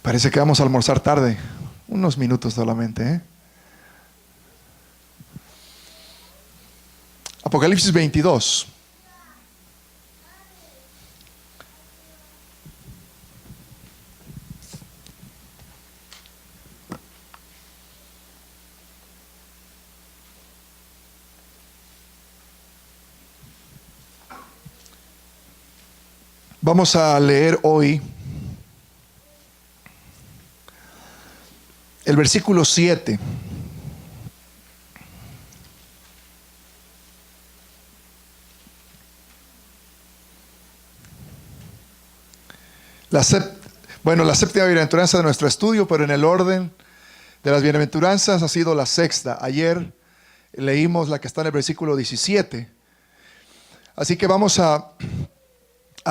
Parece que vamos a almorzar tarde. Unos minutos solamente, ¿eh? Apocalipsis 22. Vamos a leer hoy el versículo 7. La séptima bienaventuranza de nuestro estudio, pero en el orden de las bienaventuranzas ha sido la sexta. Ayer leímos la que está en el versículo 17. Así que vamos a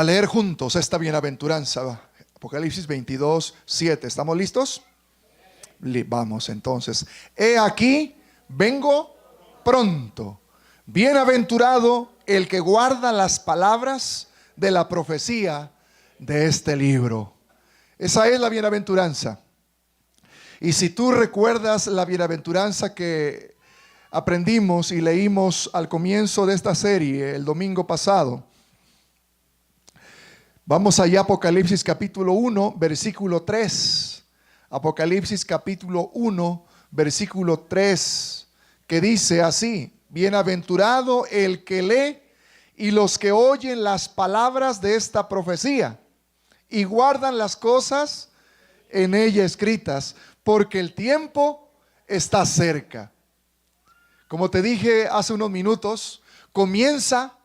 leer juntos esta bienaventuranza. Apocalipsis 22, 7. ¿Estamos listos? Vamos entonces. He aquí, vengo pronto. Bienaventurado el que guarda las palabras de la profecía de este libro. Esa es la bienaventuranza. Y si tú recuerdas la bienaventuranza que aprendimos y leímos al comienzo de esta serie el domingo pasado, vamos allá a Apocalipsis capítulo 1, versículo 3. Apocalipsis capítulo 1, versículo 3, que dice así: bienaventurado el que lee y los que oyen las palabras de esta profecía y guardan las cosas en ella escritas, porque el tiempo está cerca. Como te dije hace unos minutos, comienza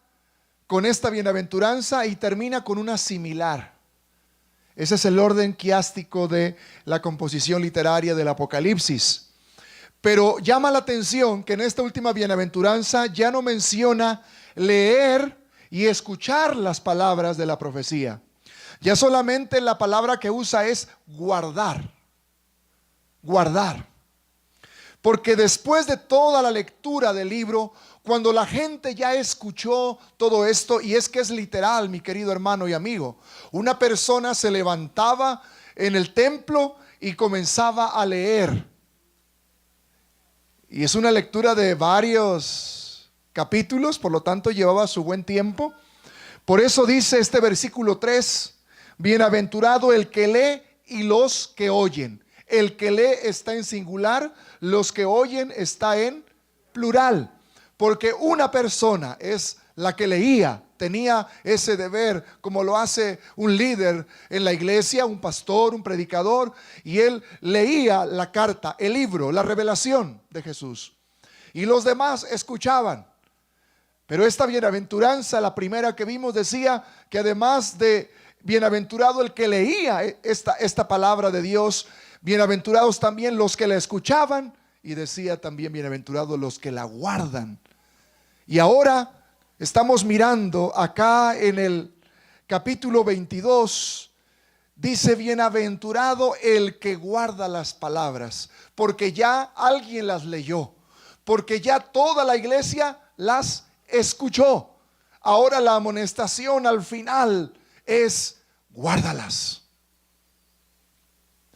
con esta bienaventuranza y termina con una similar. Ese es el orden quiástico de la composición literaria del Apocalipsis. Pero llama la atención que en esta última bienaventuranza ya no menciona leer y escuchar las palabras de la profecía. Ya solamente la palabra que usa es guardar. Guardar. Porque después de toda la lectura del libro, cuando la gente ya escuchó todo esto, y es que es literal, mi querido hermano y amigo, una persona se levantaba en el templo y comenzaba a leer. Y es una lectura de varios capítulos, por lo tanto llevaba su buen tiempo. Por eso dice este versículo 3, bienaventurado el que lee y los que oyen. El que lee está en singular, los que oyen está en plural. Porque una persona es la que leía, tenía ese deber, como lo hace un líder en la iglesia, un pastor, un predicador, y él leía la carta, el libro, la revelación de Jesús. Y los demás escuchaban. Pero esta bienaventuranza, la primera que vimos, decía que además de bienaventurado el que leía esta palabra de Dios, bienaventurados también los que la escuchaban, y decía también bienaventurados los que la guardan. Y ahora estamos mirando acá en el capítulo 22, dice bienaventurado el que guarda las palabras, porque ya alguien las leyó, porque ya toda la iglesia las escuchó. Ahora la amonestación al final es: guárdalas,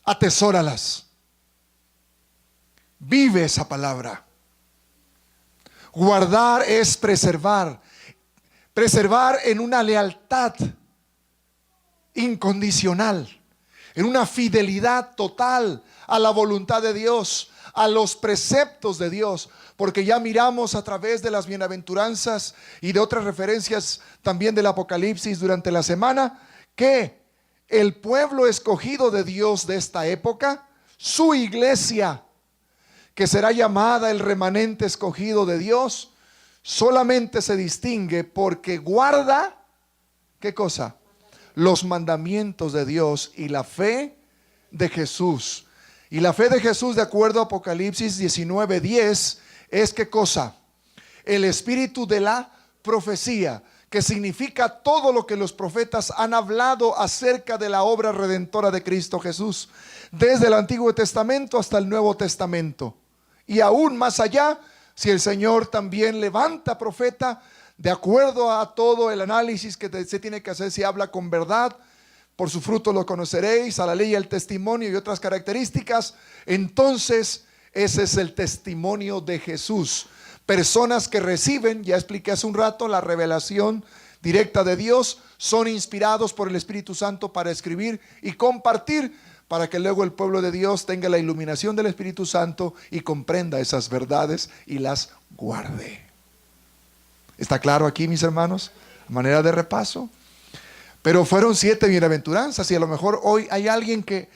atesóralas, vive esa palabra. Guardar es preservar, preservar en una lealtad incondicional, en una fidelidad total a la voluntad de Dios, a los preceptos de Dios, porque ya miramos a través de las bienaventuranzas y de otras referencias también del Apocalipsis durante la semana, que el pueblo escogido de Dios de esta época, su iglesia, que será llamada el remanente escogido de Dios, solamente se distingue porque guarda, ¿qué cosa? Los mandamientos de Dios y la fe de Jesús. Y la fe de Jesús, de acuerdo a Apocalipsis 19:10, es ¿qué cosa? El espíritu de la profecía, que significa todo lo que los profetas han hablado acerca de la obra redentora de Cristo Jesús, desde el Antiguo Testamento hasta el Nuevo Testamento. Y aún más allá, si el Señor también levanta profeta, de acuerdo a todo el análisis que se tiene que hacer, si habla con verdad, por su fruto lo conoceréis, a la ley y al testimonio y otras características. Entonces ese es el testimonio de Jesús. Personas que reciben, ya expliqué hace un rato, la revelación directa de Dios, son inspirados por el Espíritu Santo para escribir y compartir, para que luego el pueblo de Dios tenga la iluminación del Espíritu Santo y comprenda esas verdades y las guarde. ¿Está claro aquí, mis hermanos? Manera de repaso. Pero fueron 7 bienaventuranzas, y a lo mejor hoy hay alguien que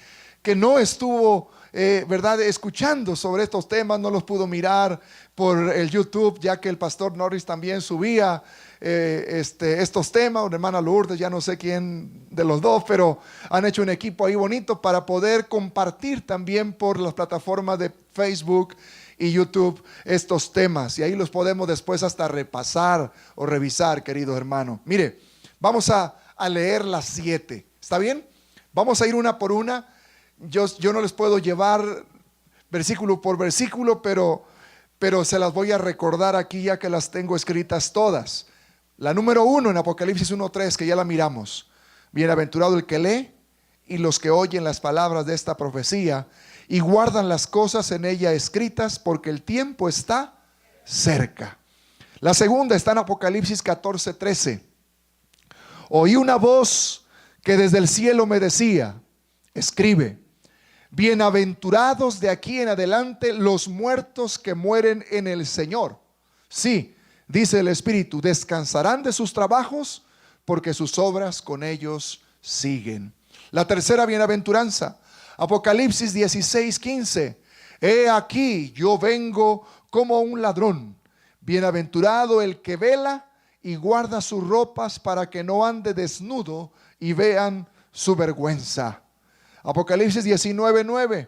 no estuvo ¿verdad?, escuchando sobre estos temas, no los pudo mirar por el YouTube, ya que el pastor Norris también subía estos temas, o la hermana Lourdes, ya no sé quién de los dos, pero han hecho un equipo ahí bonito para poder compartir también por las plataformas de Facebook y YouTube estos temas, y ahí los podemos después hasta repasar o revisar, querido hermano. Mire, vamos a leer las 7, ¿está bien? Vamos a ir una por una. Yo no les puedo llevar versículo por versículo, pero se las voy a recordar aquí, ya que las tengo escritas todas. La número 1 en Apocalipsis 1:3, que ya la miramos. Bienaventurado el que lee y los que oyen las palabras de esta profecía y guardan las cosas en ella escritas, porque el tiempo está cerca. La segunda está en Apocalipsis 14:13. Oí una voz que desde el cielo me decía: escribe, bienaventurados de aquí en adelante los muertos que mueren en el Señor. Sí, dice el Espíritu, descansarán de sus trabajos, porque sus obras con ellos siguen. La tercera bienaventuranza, Apocalipsis 16:15. He aquí, yo vengo como un ladrón. Bienaventurado el que vela y guarda sus ropas, para que no ande desnudo y vean su vergüenza. Apocalipsis 19:9.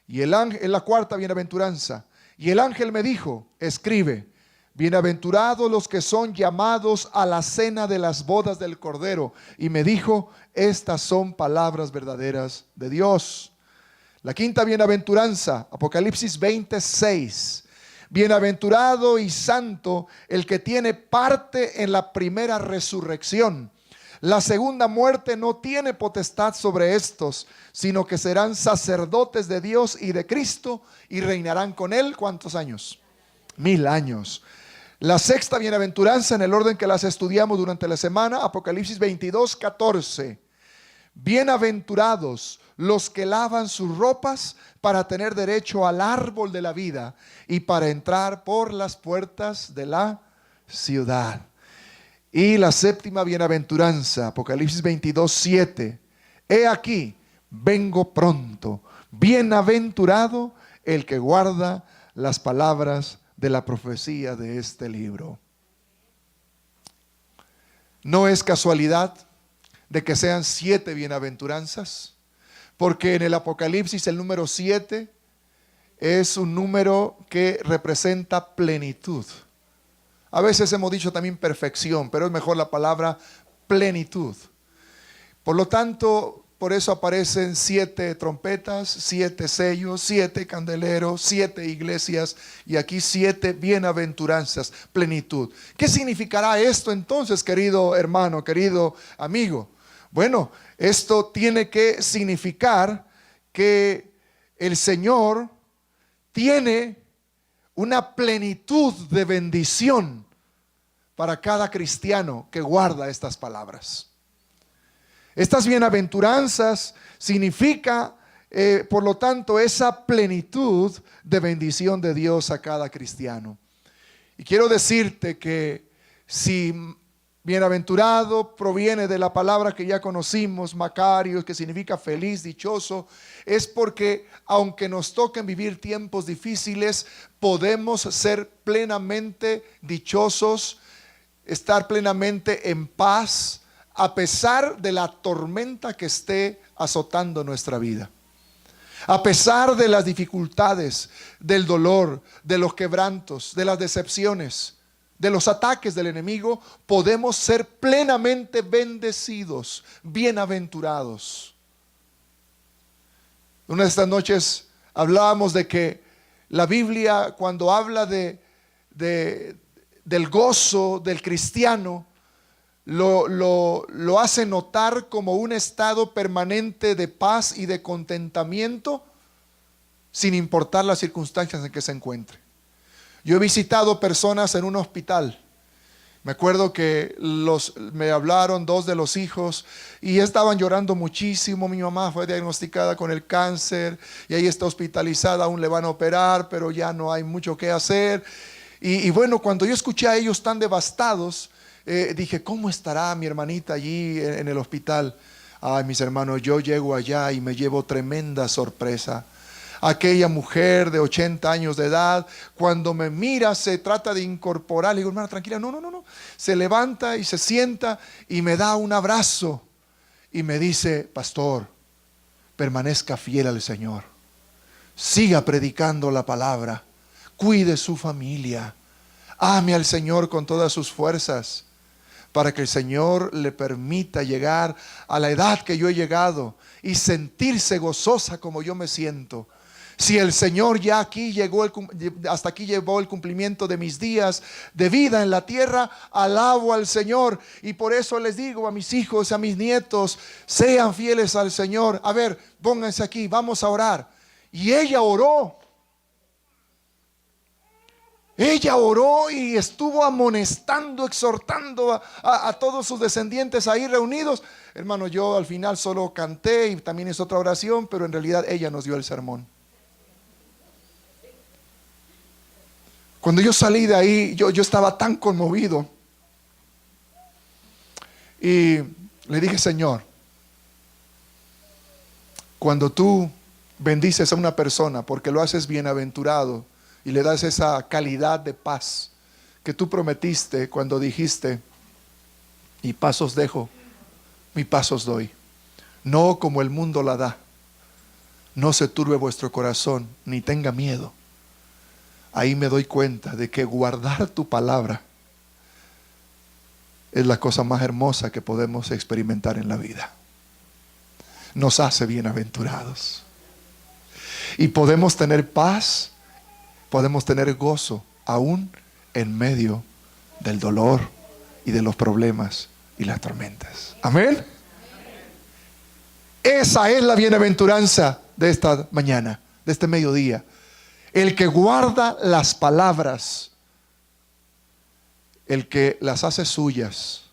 Y el ángel, en la cuarta bienaventuranza, y el ángel me dijo: escribe, bienaventurados los que son llamados a la cena de las bodas del Cordero. Y me dijo: estas son palabras verdaderas de Dios. La quinta bienaventuranza, Apocalipsis 20:6. Bienaventurado y santo el que tiene parte en la primera resurrección. La segunda muerte no tiene potestad sobre estos, sino que serán sacerdotes de Dios y de Cristo, y reinarán con él, ¿cuántos años? 1000 años. La sexta bienaventuranza, en el orden que las estudiamos durante la semana, Apocalipsis 22:14. Bienaventurados los que lavan sus ropas, para tener derecho al árbol de la vida y para entrar por las puertas de la ciudad. Y la séptima bienaventuranza, Apocalipsis 22:7. He aquí, vengo pronto. Bienaventurado el que guarda las palabras de la profecía de este libro. No es casualidad de que sean 7 bienaventuranzas, porque en el Apocalipsis el número 7 es un número que representa plenitud. A veces hemos dicho también perfección, pero es mejor la palabra plenitud. Por lo tanto, por eso aparecen 7 trompetas, 7 sellos, 7 candeleros, 7 iglesias, y aquí 7 bienaventuranzas, plenitud. ¿Qué significará esto entonces, querido hermano, querido amigo? Bueno, esto tiene que significar que el Señor tiene una plenitud de bendición para cada cristiano que guarda estas palabras. Estas bienaventuranzas significa, por lo tanto, esa plenitud de bendición de Dios a cada cristiano. Y quiero decirte que si bienaventurado proviene de la palabra que ya conocimos, Macarios, que significa feliz, dichoso, es porque aunque nos toquen vivir tiempos difíciles, podemos ser plenamente dichosos, estar plenamente en paz, a pesar de la tormenta que esté azotando nuestra vida. A pesar de las dificultades, del dolor, de los quebrantos, de las decepciones, de los ataques del enemigo, podemos ser plenamente bendecidos, bienaventurados. Una de estas noches hablábamos de que la Biblia, cuando habla del gozo del cristiano, lo hace notar como un estado permanente de paz y de contentamiento, sin importar las circunstancias en que se encuentre. Yo he visitado personas en un hospital. Me acuerdo que me hablaron dos de los hijos y estaban llorando muchísimo. Mi mamá fue diagnosticada con el cáncer y ahí está hospitalizada, aún le van a operar, pero ya no hay mucho que hacer. Y bueno, cuando yo escuché a ellos tan devastados, dije, ¿cómo estará mi hermanita allí en el hospital? Ay, mis hermanos, yo llego allá y me llevo tremenda sorpresa. Aquella mujer de 80 años de edad, cuando me mira, se trata de incorporar. Le digo, hermana, tranquila, no. Se levanta y se sienta y me da un abrazo y me dice, pastor, permanezca fiel al Señor. Siga predicando la palabra. Cuide su familia. Ame al Señor con todas sus fuerzas, para que el Señor le permita llegar a la edad que yo he llegado y sentirse gozosa como yo me siento. Si el Señor ya hasta aquí llevó el cumplimiento de mis días de vida en la tierra, alabo al Señor. Y por eso les digo a mis hijos, a mis nietos, sean fieles al Señor. A ver, pónganse aquí, vamos a orar. Y ella oró. Ella oró y estuvo amonestando, exhortando a todos sus descendientes ahí reunidos. Hermano, yo al final solo canté y también hice otra oración, pero en realidad ella nos dio el sermón. Cuando yo salí de ahí, yo estaba tan conmovido. Y le dije, Señor, cuando tú bendices a una persona porque lo haces bienaventurado y le das esa calidad de paz que tú prometiste cuando dijiste, mi paz os dejo, mi paz os doy, no como el mundo la da. No se turbe vuestro corazón, ni tenga miedo. Ahí me doy cuenta de que guardar tu palabra es la cosa más hermosa que podemos experimentar en la vida. Nos hace bienaventurados. Y podemos tener paz, podemos tener gozo, aún en medio del dolor y de los problemas y las tormentas. Amén. Esa es la bienaventuranza de esta mañana, de este mediodía. El que guarda las palabras, el que las hace suyas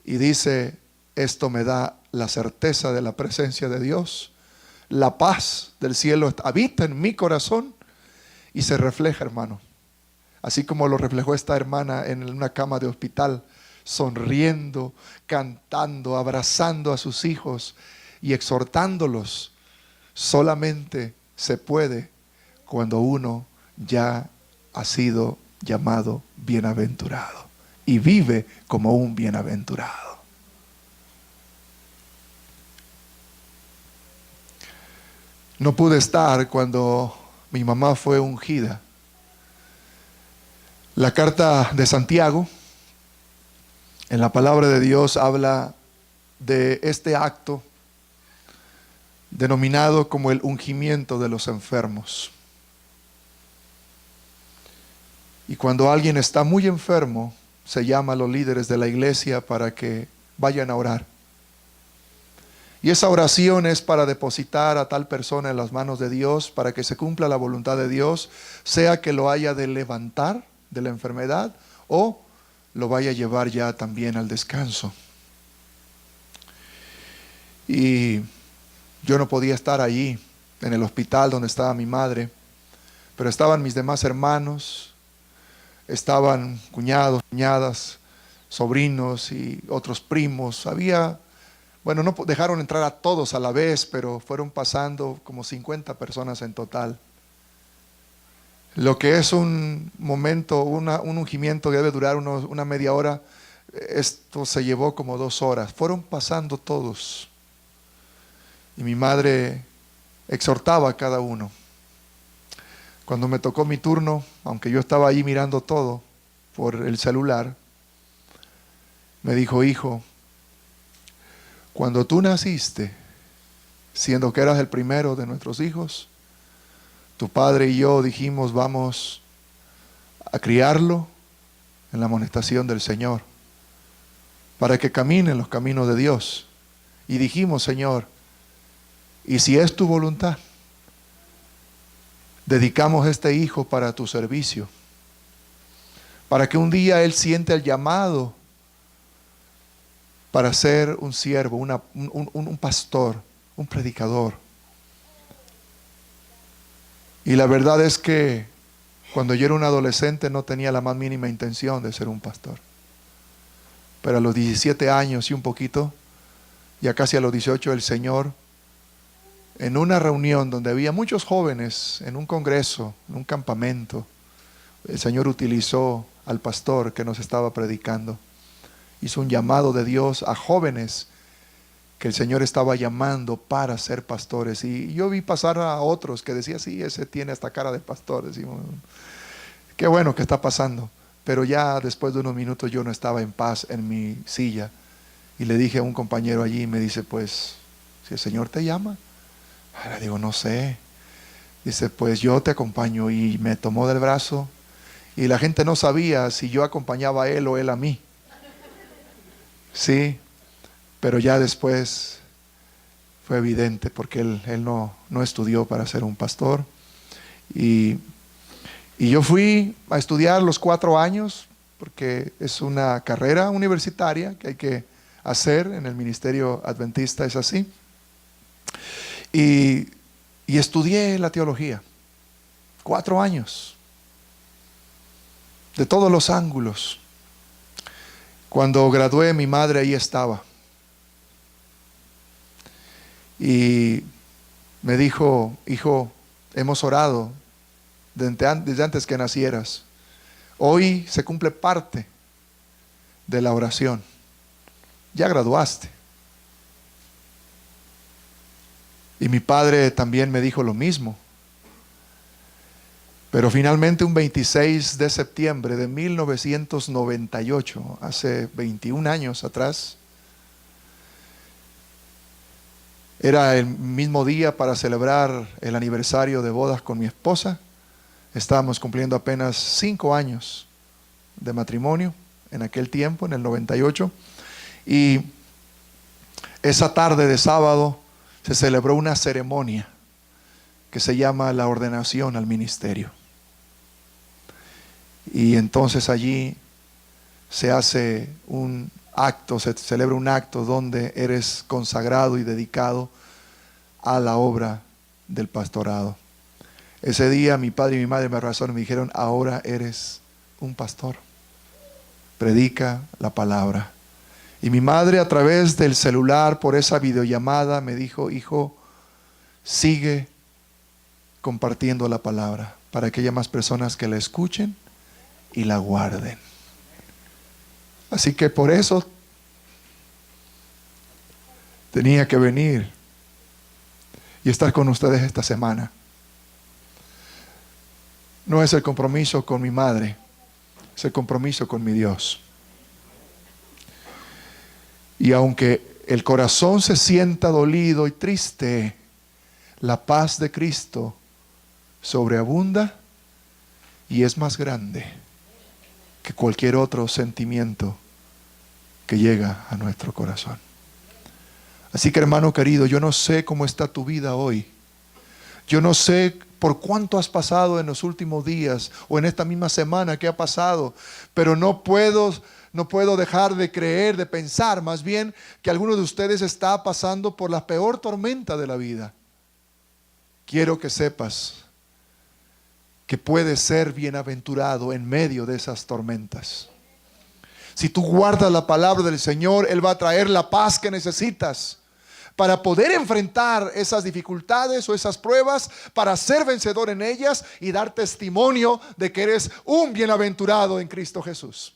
y dice, esto me da la certeza de la presencia de Dios, la paz del cielo habita en mi corazón y se refleja, hermano, así como lo reflejó esta hermana en una cama de hospital, sonriendo, cantando, abrazando a sus hijos y exhortándolos. Solamente se puede cuando uno ya ha sido llamado bienaventurado y vive como un bienaventurado. No pude estar cuando mi mamá fue ungida. La carta de Santiago, en la palabra de Dios, habla de este acto denominado como el ungimiento de los enfermos. Y cuando alguien está muy enfermo, se llama a los líderes de la iglesia para que vayan a orar. Y esa oración es para depositar a tal persona en las manos de Dios, para que se cumpla la voluntad de Dios, sea que lo haya de levantar de la enfermedad o lo vaya a llevar ya también al descanso. Y yo no podía estar allí en el hospital donde estaba mi madre, pero estaban mis demás hermanos, estaban cuñados, cuñadas, sobrinos y otros primos. No dejaron entrar a todos a la vez, pero fueron pasando como 50 personas en total. Lo que es un momento, un ungimiento que debe durar una media hora, esto se llevó como 2 horas. Fueron pasando todos. Y mi madre exhortaba a cada uno. Cuando me tocó mi turno, aunque yo estaba ahí mirando todo por el celular, me dijo, hijo, cuando tú naciste, siendo que eras el primero de nuestros hijos, tu padre y yo dijimos, vamos a criarlo en la amonestación del Señor. para que camine en los caminos de Dios. Y dijimos, Señor, y si es tu voluntad, dedicamos este hijo para tu servicio, para que un día él sienta el llamado para ser un siervo, un pastor, un predicador. Y la verdad es que cuando yo era un adolescente no tenía la más mínima intención de ser un pastor. Pero a los 17 años y un poquito, ya casi a los 18, el Señor, en una reunión donde había muchos jóvenes, en un congreso, en un campamento, el Señor utilizó al pastor que nos estaba predicando. Hizo un llamado de Dios a jóvenes que el Señor estaba llamando para ser pastores. Y yo vi pasar a otros que decían, sí, ese tiene esta cara de pastor. Decimos, qué bueno que está pasando. Pero ya después de unos minutos yo no estaba en paz en mi silla. Y le dije a un compañero allí, y me dice, pues, si el Señor te llama. Le digo, no sé. Dice, pues yo te acompaño. Y me tomó del brazo. Y la gente no sabía si yo acompañaba a él o él a mí. Sí, pero ya después fue evidente porque él no estudió para ser un pastor. Y yo fui a estudiar los 4 años, porque es una carrera universitaria que hay que hacer en el ministerio adventista, es así. Y estudié la teología, 4 años, de todos los ángulos. Cuando gradué, mi madre ahí estaba. Y me dijo, hijo, hemos orado desde antes que nacieras. Hoy se cumple parte de la oración. Ya graduaste. Y mi padre también me dijo lo mismo. Pero finalmente un 26 de septiembre de 1998, hace 21 años atrás, era el mismo día para celebrar el aniversario de bodas con mi esposa. Estábamos cumpliendo apenas 5 años de matrimonio en aquel tiempo, en el 98. Y esa tarde de sábado se celebró una ceremonia que se llama la ordenación al ministerio. Y entonces allí se hace un acto, se celebra un acto donde eres consagrado y dedicado a la obra del pastorado. Ese día mi padre y mi madre me abrazaron y me dijeron, ahora eres un pastor. Predica la palabra. Y mi madre a través del celular, por esa videollamada, me dijo, hijo, sigue compartiendo la palabra para que haya más personas que la escuchen y la guarden. Así que por eso tenía que venir y estar con ustedes esta semana. No es el compromiso con mi madre, es el compromiso con mi Dios. Y aunque el corazón se sienta dolido y triste, la paz de Cristo sobreabunda y es más grande que cualquier otro sentimiento que llega a nuestro corazón. Así que, hermano querido, yo no sé cómo está tu vida hoy. Yo no sé por cuánto has pasado en los últimos días o en esta misma semana que ha pasado, pero no puedo dejar de creer, de pensar más bien que alguno de ustedes está pasando por la peor tormenta de la vida. Quiero que sepas que puedes ser bienaventurado en medio de esas tormentas. Si tú guardas la palabra del Señor, Él va a traer la paz que necesitas para poder enfrentar esas dificultades o esas pruebas, para ser vencedor en ellas y dar testimonio de que eres un bienaventurado en Cristo Jesús.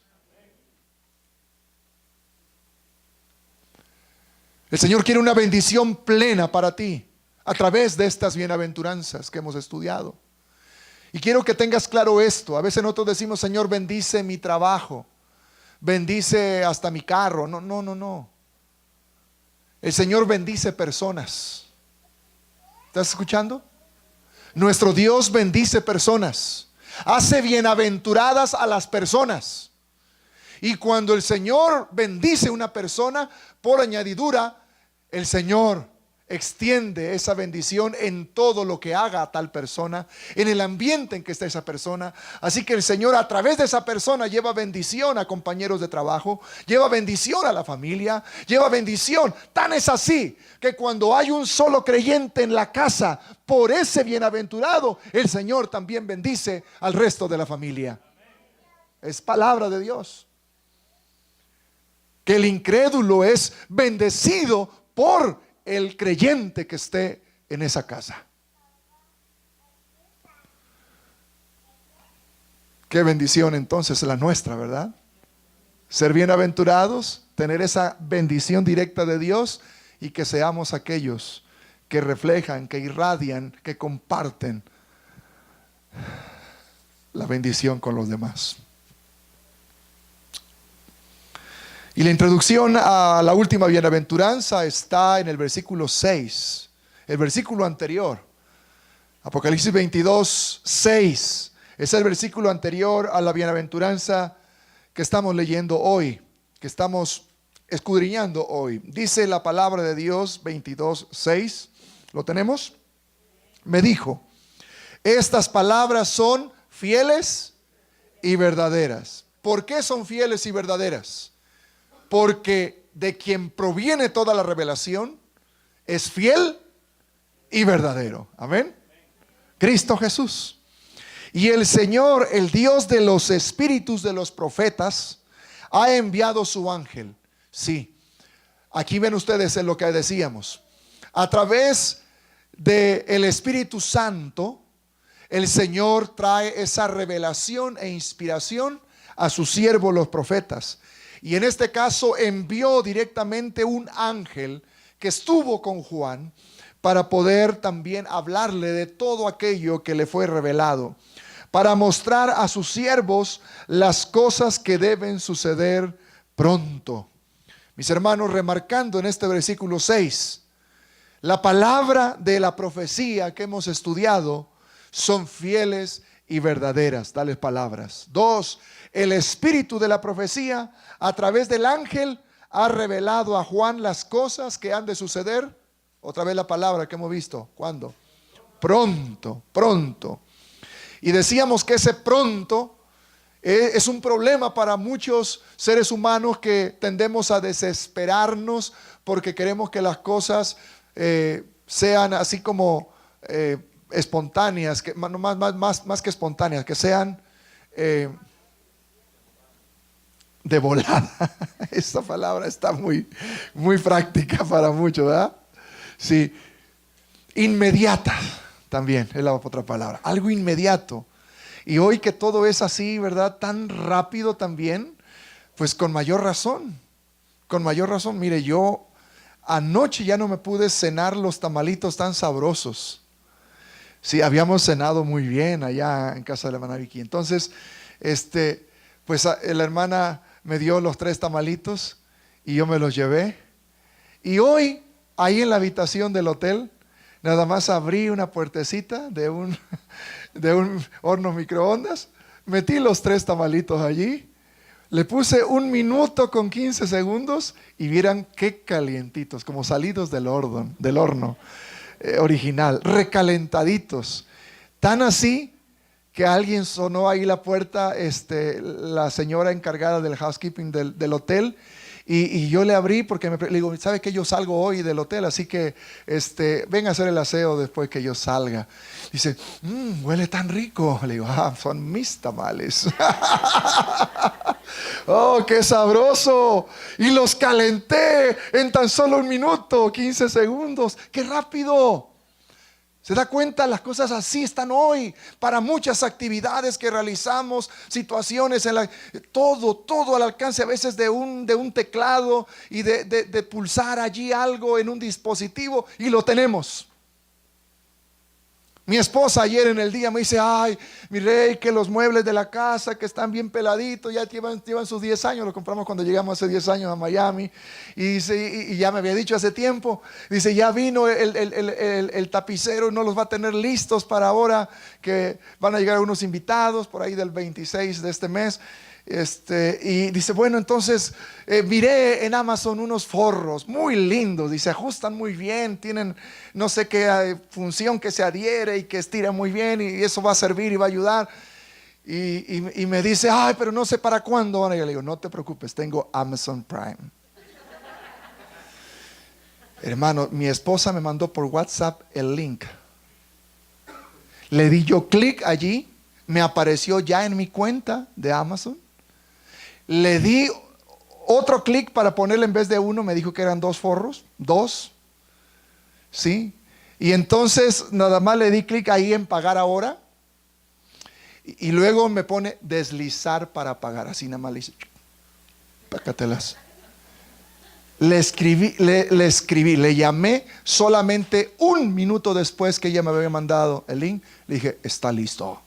El Señor quiere una bendición plena para ti a través de estas bienaventuranzas que hemos estudiado. Y quiero que tengas claro esto. A veces nosotros decimos, Señor, bendice mi trabajo, bendice hasta mi carro. No. El Señor bendice personas. ¿Estás escuchando? Nuestro Dios bendice personas. Hace bienaventuradas a las personas. Y cuando el Señor bendice a una persona, por añadidura, el Señor extiende esa bendición en todo lo que haga a tal persona, en el ambiente en que está esa persona. Así que el Señor a través de esa persona lleva bendición a compañeros de trabajo, lleva bendición a la familia, lleva bendición. Tan es así que cuando hay un solo creyente en la casa, por ese bienaventurado, el Señor también bendice al resto de la familia. Es palabra de Dios. Que el incrédulo es bendecido por el creyente que esté en esa casa. Qué bendición entonces la nuestra, ¿verdad? Ser bienaventurados, tener esa bendición directa de Dios, y que seamos aquellos que reflejan, que irradian, que comparten la bendición con los demás. Y la introducción a la última bienaventuranza está en el versículo 6, el versículo anterior. Apocalipsis 22, 6. Es el versículo anterior a la bienaventuranza que estamos leyendo hoy, que estamos escudriñando hoy. Dice la palabra de Dios, 22, 6. ¿Lo tenemos? Me dijo: estas palabras son fieles y verdaderas. ¿Por qué son fieles y verdaderas? Porque de quien proviene toda la revelación es fiel y verdadero. Amén. Cristo Jesús. Y el Señor, el Dios de los espíritus de los profetas, ha enviado su ángel. Sí, aquí ven ustedes en lo que decíamos. A través del Espíritu Santo, el Señor trae esa revelación e inspiración a sus siervos los profetas. Y en este caso envió directamente un ángel que estuvo con Juan para poder también hablarle de todo aquello que le fue revelado, para mostrar a sus siervos las cosas que deben suceder pronto. Mis hermanos, remarcando en este versículo 6, la palabra de la profecía que hemos estudiado son fieles y verdaderas, tales palabras. 2, el espíritu de la profecía a través del ángel ha revelado a Juan las cosas que han de suceder. Otra vez la palabra que hemos visto. ¿Cuándo? Pronto, pronto. Y decíamos que ese pronto es un problema para muchos seres humanos, que tendemos a desesperarnos porque queremos que las cosas sean así como espontáneas, que, más que espontáneas, que sean de volada. Esta palabra está muy práctica para muchos, ¿verdad? Sí, inmediata también es la otra palabra, algo inmediato. Y hoy que todo es así, ¿verdad? Tan rápido también, pues con mayor razón. Mire, yo anoche ya no me pude cenar los tamalitos tan sabrosos. Sí, habíamos cenado muy bien allá en casa de la hermana Vicky. Entonces, pues la hermana me dio los 3 tamalitos y yo me los llevé. Y hoy, ahí en la habitación del hotel, nada más abrí una puertecita de un horno microondas, metí los 3 tamalitos allí, le puse 1 minuto con 15 segundos y vieran qué calientitos, como salidos del horno original, recalentaditos. Tan así que alguien sonó ahí la puerta, la señora encargada del housekeeping del hotel, y yo le abrí porque le digo, ¿sabe que yo salgo hoy del hotel? Así que venga a hacer el aseo después que yo salga. Dice, huele tan rico. Le digo, son mis tamales. Oh, qué sabroso. Y los calenté en tan solo 1 minuto, 15 segundos. ¡Qué rápido! ¿Se da cuenta? Las cosas así están hoy para muchas actividades que realizamos, situaciones todo al alcance a veces de un teclado y de pulsar allí algo en un dispositivo y lo tenemos. Mi esposa ayer en el día me dice, ay, mi rey, que los muebles de la casa que están bien peladitos, ya llevan sus 10 años, los compramos cuando llegamos hace 10 años a Miami, y dice, y ya me había dicho hace tiempo, dice, ya vino el tapicero, no los va a tener listos para ahora, que van a llegar unos invitados por ahí del 26 de este mes, Y dice, bueno, entonces miré en Amazon unos forros muy lindos, dice, ajustan muy bien, tienen no sé qué función que se adhiere y que estira muy bien y eso va a servir y va a ayudar. Y me dice, ay, pero no sé para cuándo van. Y yo le digo, no te preocupes, tengo Amazon Prime. Hermano, mi esposa me mandó por WhatsApp el link. Le di yo clic allí, me apareció ya en mi cuenta de Amazon. Le di otro clic para ponerle en vez de uno, me dijo que eran 2 forros, 2, ¿sí? Y entonces nada más le di clic ahí en pagar ahora. Y luego me pone deslizar para pagar, así nada más le dice, pácatelas. Le escribí, le llamé solamente 1 minuto después que ella me había mandado el link. Le dije, está listo.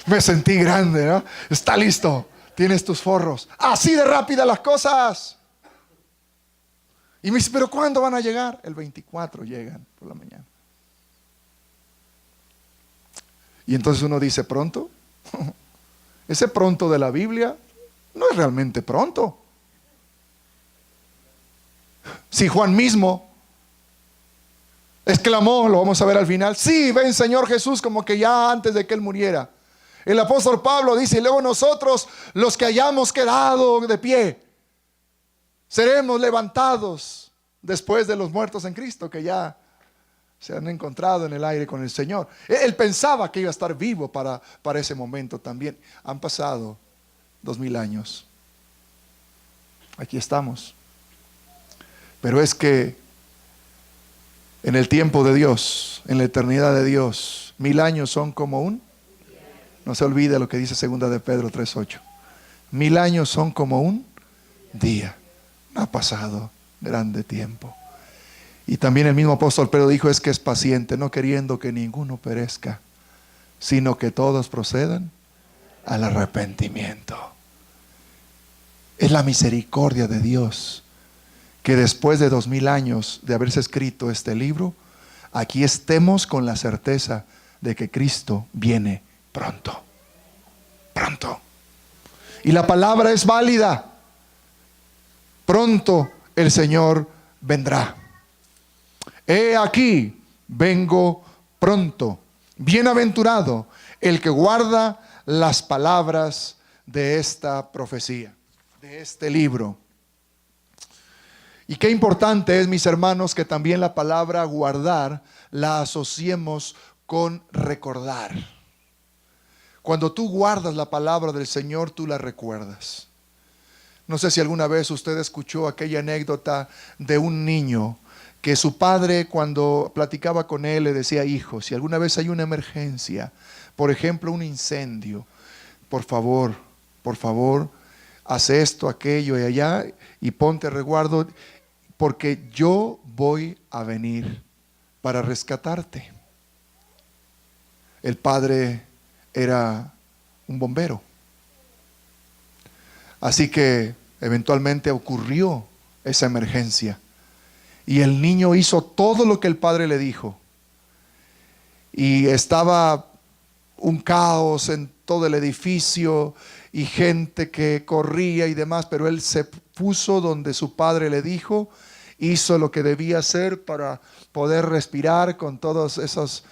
Me sentí grande, ¿no? Está listo, tienes tus forros. Así de rápidas las cosas. Y me dice, pero ¿cuándo van a llegar? El 24 llegan por la mañana. Y entonces uno dice, ¿pronto? Ese pronto de la Biblia no es realmente pronto. Si Juan mismo exclamó, lo vamos a ver al final, sí, ven Señor Jesús, como que ya antes de que él muriera. El apóstol Pablo dice, y luego nosotros, los que hayamos quedado de pie, seremos levantados después de los muertos en Cristo, que ya se han encontrado en el aire con el Señor. Él pensaba que iba a estar vivo para ese momento también. Han pasado 2000 años. Aquí estamos. Pero es que en el tiempo de Dios, en la eternidad de Dios, 1000 años son como un... No se olvide lo que dice 2 de Pedro 3:8. 1000 años son como un día. No ha pasado grande tiempo. Y también el mismo apóstol Pedro dijo, es que es paciente, no queriendo que ninguno perezca, sino que todos procedan al arrepentimiento. Es la misericordia de Dios que después de 2000 años de haberse escrito este libro, aquí estemos con la certeza de que Cristo viene pronto. Pronto. Y la palabra es válida. Pronto el Señor vendrá. He aquí, vengo pronto. Bienaventurado el que guarda las palabras de esta profecía, de este libro. Y qué importante es, mis hermanos, que también la palabra guardar la asociemos con recordar. Cuando tú guardas la palabra del Señor, tú la recuerdas. No sé si alguna vez usted escuchó aquella anécdota de un niño que su padre, cuando platicaba con él, le decía, hijo, si alguna vez hay una emergencia, por ejemplo un incendio, por favor, haz esto, aquello y allá y ponte a resguardo, porque yo voy a venir para rescatarte. El padre era un bombero. Así que eventualmente ocurrió esa emergencia. Y el niño hizo todo lo que el padre le dijo. Y estaba un caos en todo el edificio y gente que corría y demás, pero él se puso donde su padre le dijo, hizo lo que debía hacer para poder respirar con todos esos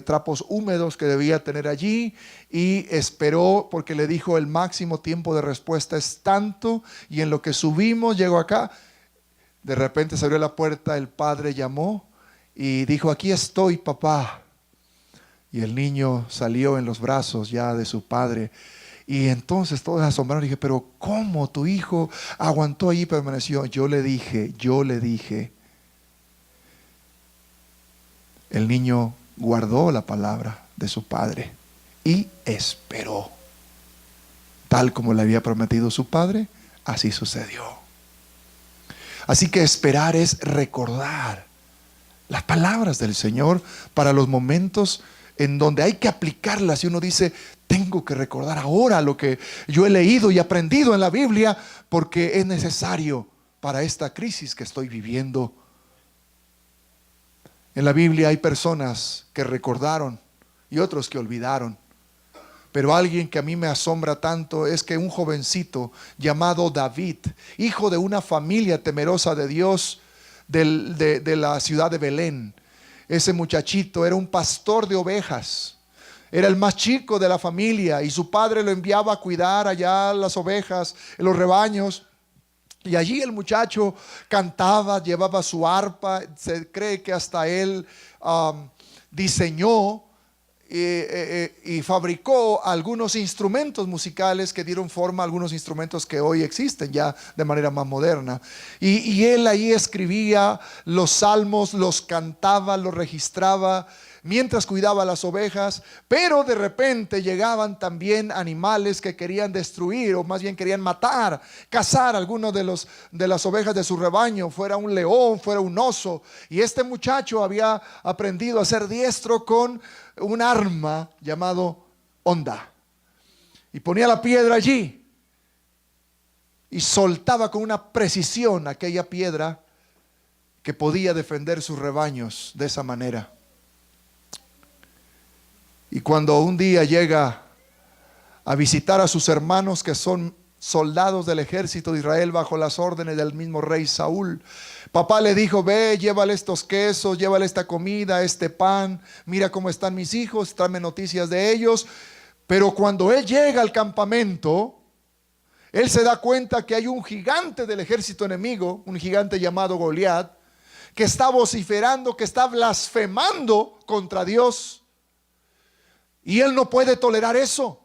trapos húmedos que debía tener allí, y esperó, porque le dijo el máximo tiempo de respuesta es tanto, y en lo que subimos, llegó acá. De repente se abrió la puerta, el padre llamó y dijo, aquí estoy, papá. Y el niño salió en los brazos ya de su padre. Y entonces todos asombraron. Dije, pero ¿cómo tu hijo aguantó ahí y permaneció? Yo le dije. El niño guardó la palabra de su padre y esperó. Tal como le había prometido su padre, así sucedió. Así que esperar es recordar las palabras del Señor para los momentos en donde hay que aplicarlas. Y uno dice, tengo que recordar ahora lo que yo he leído y aprendido en la Biblia, porque es necesario para esta crisis que estoy viviendo. En la Biblia hay personas que recordaron y otros que olvidaron. Pero alguien que a mí me asombra tanto es que un jovencito llamado David, hijo de una familia temerosa de Dios de la ciudad de Belén, ese muchachito era un pastor de ovejas. Era el más chico de la familia y su padre lo enviaba a cuidar allá las ovejas, en los rebaños. Y allí el muchacho cantaba, llevaba su arpa. Se cree que hasta él diseñó y fabricó algunos instrumentos musicales que dieron forma a algunos instrumentos que hoy existen ya de manera más moderna. Y él ahí escribía los salmos, los cantaba, los registraba mientras cuidaba las ovejas. Pero de repente llegaban también animales que querían destruir, o más bien querían matar, cazar algunos de las ovejas de su rebaño, fuera un león, fuera un oso. Y este muchacho había aprendido a ser diestro con un arma llamado honda, y ponía la piedra allí y soltaba con una precisión aquella piedra que podía defender sus rebaños de esa manera. Y cuando un día llega a visitar a sus hermanos, que son soldados del ejército de Israel bajo las órdenes del mismo rey Saúl, papá le dijo: ve, llévale estos quesos, llévale esta comida, este pan, mira cómo están mis hijos, tráeme noticias de ellos. Pero cuando él llega al campamento, él se da cuenta que hay un gigante del ejército enemigo, un gigante llamado Goliat, que está vociferando, que está blasfemando contra Dios. Y él no puede tolerar eso.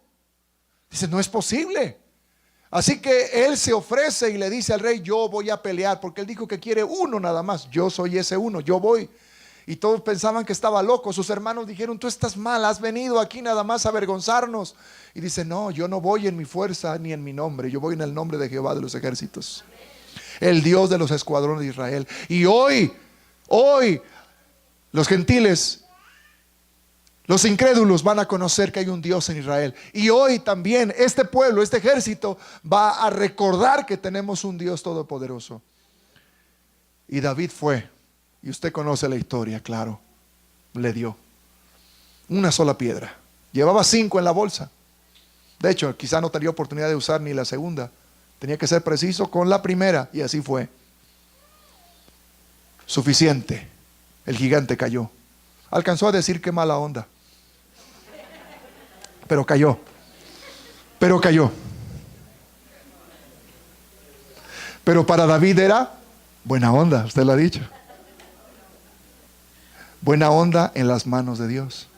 Dice: no es posible. Así que él se ofrece y le dice al rey: yo voy a pelear, porque él dijo que quiere uno nada más. Yo soy ese uno, yo voy. Y todos pensaban que estaba loco. Sus hermanos dijeron: tú estás mal, has venido aquí nada más a avergonzarnos. Y dice: no, yo no voy en mi fuerza ni en mi nombre, yo voy en el nombre de Jehová de los ejércitos, el Dios de los escuadrones de Israel. Y hoy los gentiles, los incrédulos, van a conocer que hay un Dios en Israel. Y hoy también este pueblo, este ejército, va a recordar que tenemos un Dios todopoderoso. Y David fue, y usted conoce la historia, claro, le dio una sola piedra. Llevaba 5 en la bolsa. De hecho, quizá no tenía oportunidad de usar ni la segunda. Tenía que ser preciso con la primera, y así fue. Suficiente. El gigante cayó. Alcanzó a decir: qué mala onda. Pero cayó. Pero para David era buena onda, usted lo ha dicho. Buena onda en las manos de Dios.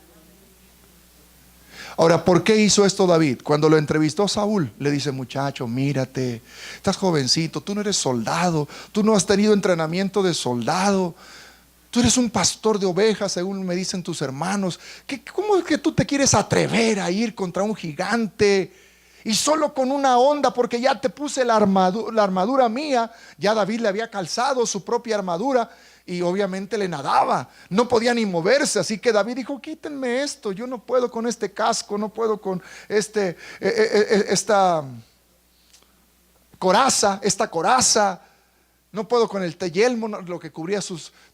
Ahora, ¿por qué hizo esto David? Cuando lo entrevistó Saúl, le dice: muchacho, mírate, estás jovencito, tú no eres soldado, tú no has tenido entrenamiento de soldado, tú eres un pastor de ovejas, según me dicen tus hermanos. ¿Cómo es que tú te quieres atrever a ir contra un gigante? Y solo con una onda, porque ya te puse la armadura mía. Ya David le había calzado su propia armadura y obviamente le nadaba, no podía ni moverse. Así que David dijo: quítenme esto, yo no puedo con este casco, no puedo con esta coraza. No puedo con el yelmo, lo que cubría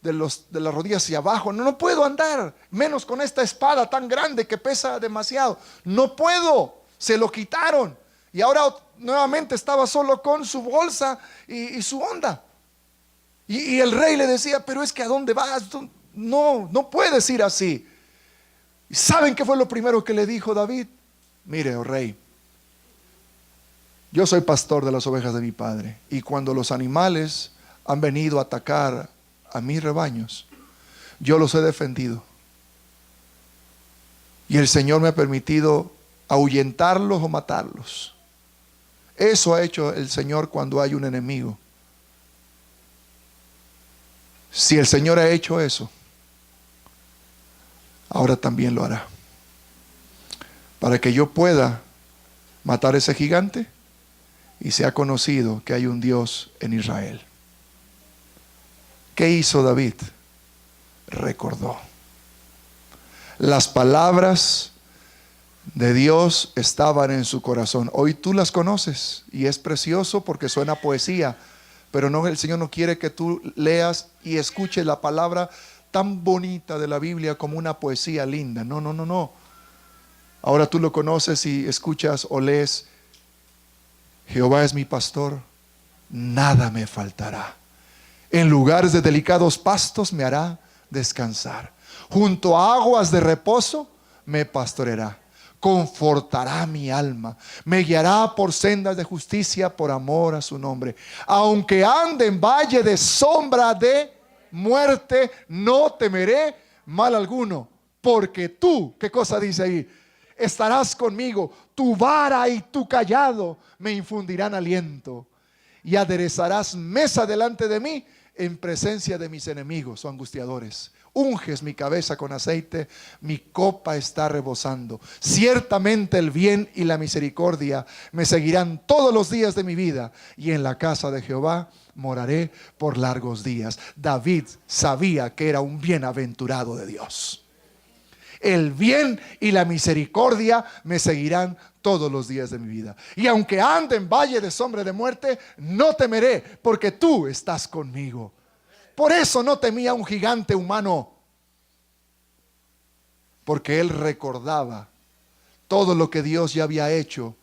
de las rodillas hacia abajo. No puedo andar, menos con esta espada tan grande que pesa demasiado. No puedo, se lo quitaron. Y ahora nuevamente estaba solo con su bolsa y su onda. Y el rey le decía: pero es que ¿a dónde vas? No puedes ir así. ¿Y saben qué fue lo primero que le dijo David? Mire, oh rey, yo soy pastor de las ovejas de mi padre, y cuando los animales han venido a atacar a mis rebaños, yo los he defendido. Y el Señor me ha permitido ahuyentarlos o matarlos. Eso ha hecho el Señor cuando hay un enemigo. Si el Señor ha hecho eso, ahora también lo hará, para que yo pueda matar a ese gigante y sea conocido que hay un Dios en Israel. ¿Qué hizo David? Recordó. Las palabras de Dios estaban en su corazón. Hoy tú las conoces y es precioso porque suena poesía, pero no, el Señor no quiere que tú leas y escuches la palabra tan bonita de la Biblia como una poesía linda. No. Ahora tú lo conoces y escuchas o lees: Jehová es mi pastor, nada me faltará. En lugares de delicados pastos me hará descansar. Junto a aguas de reposo me pastoreará. Confortará mi alma. Me guiará por sendas de justicia por amor a su nombre. Aunque ande en valle de sombra de muerte, no temeré mal alguno. Porque tú, ¿qué cosa dice ahí? Estarás conmigo. Tu vara y tu cayado me infundirán aliento. Y aderezarás mesa delante de mí en presencia de mis enemigos o angustiadores. Unges mi cabeza con aceite, mi copa está rebosando. Ciertamente el bien y la misericordia me seguirán todos los días de mi vida, y en la casa de Jehová moraré por largos días. David sabía que era un bienaventurado de Dios. El bien y la misericordia me seguirán todos los días de mi vida. Y aunque ande en valle de sombra de muerte, no temeré, porque tú estás conmigo. Por eso no temía un gigante humano, porque él recordaba todo lo que Dios ya había hecho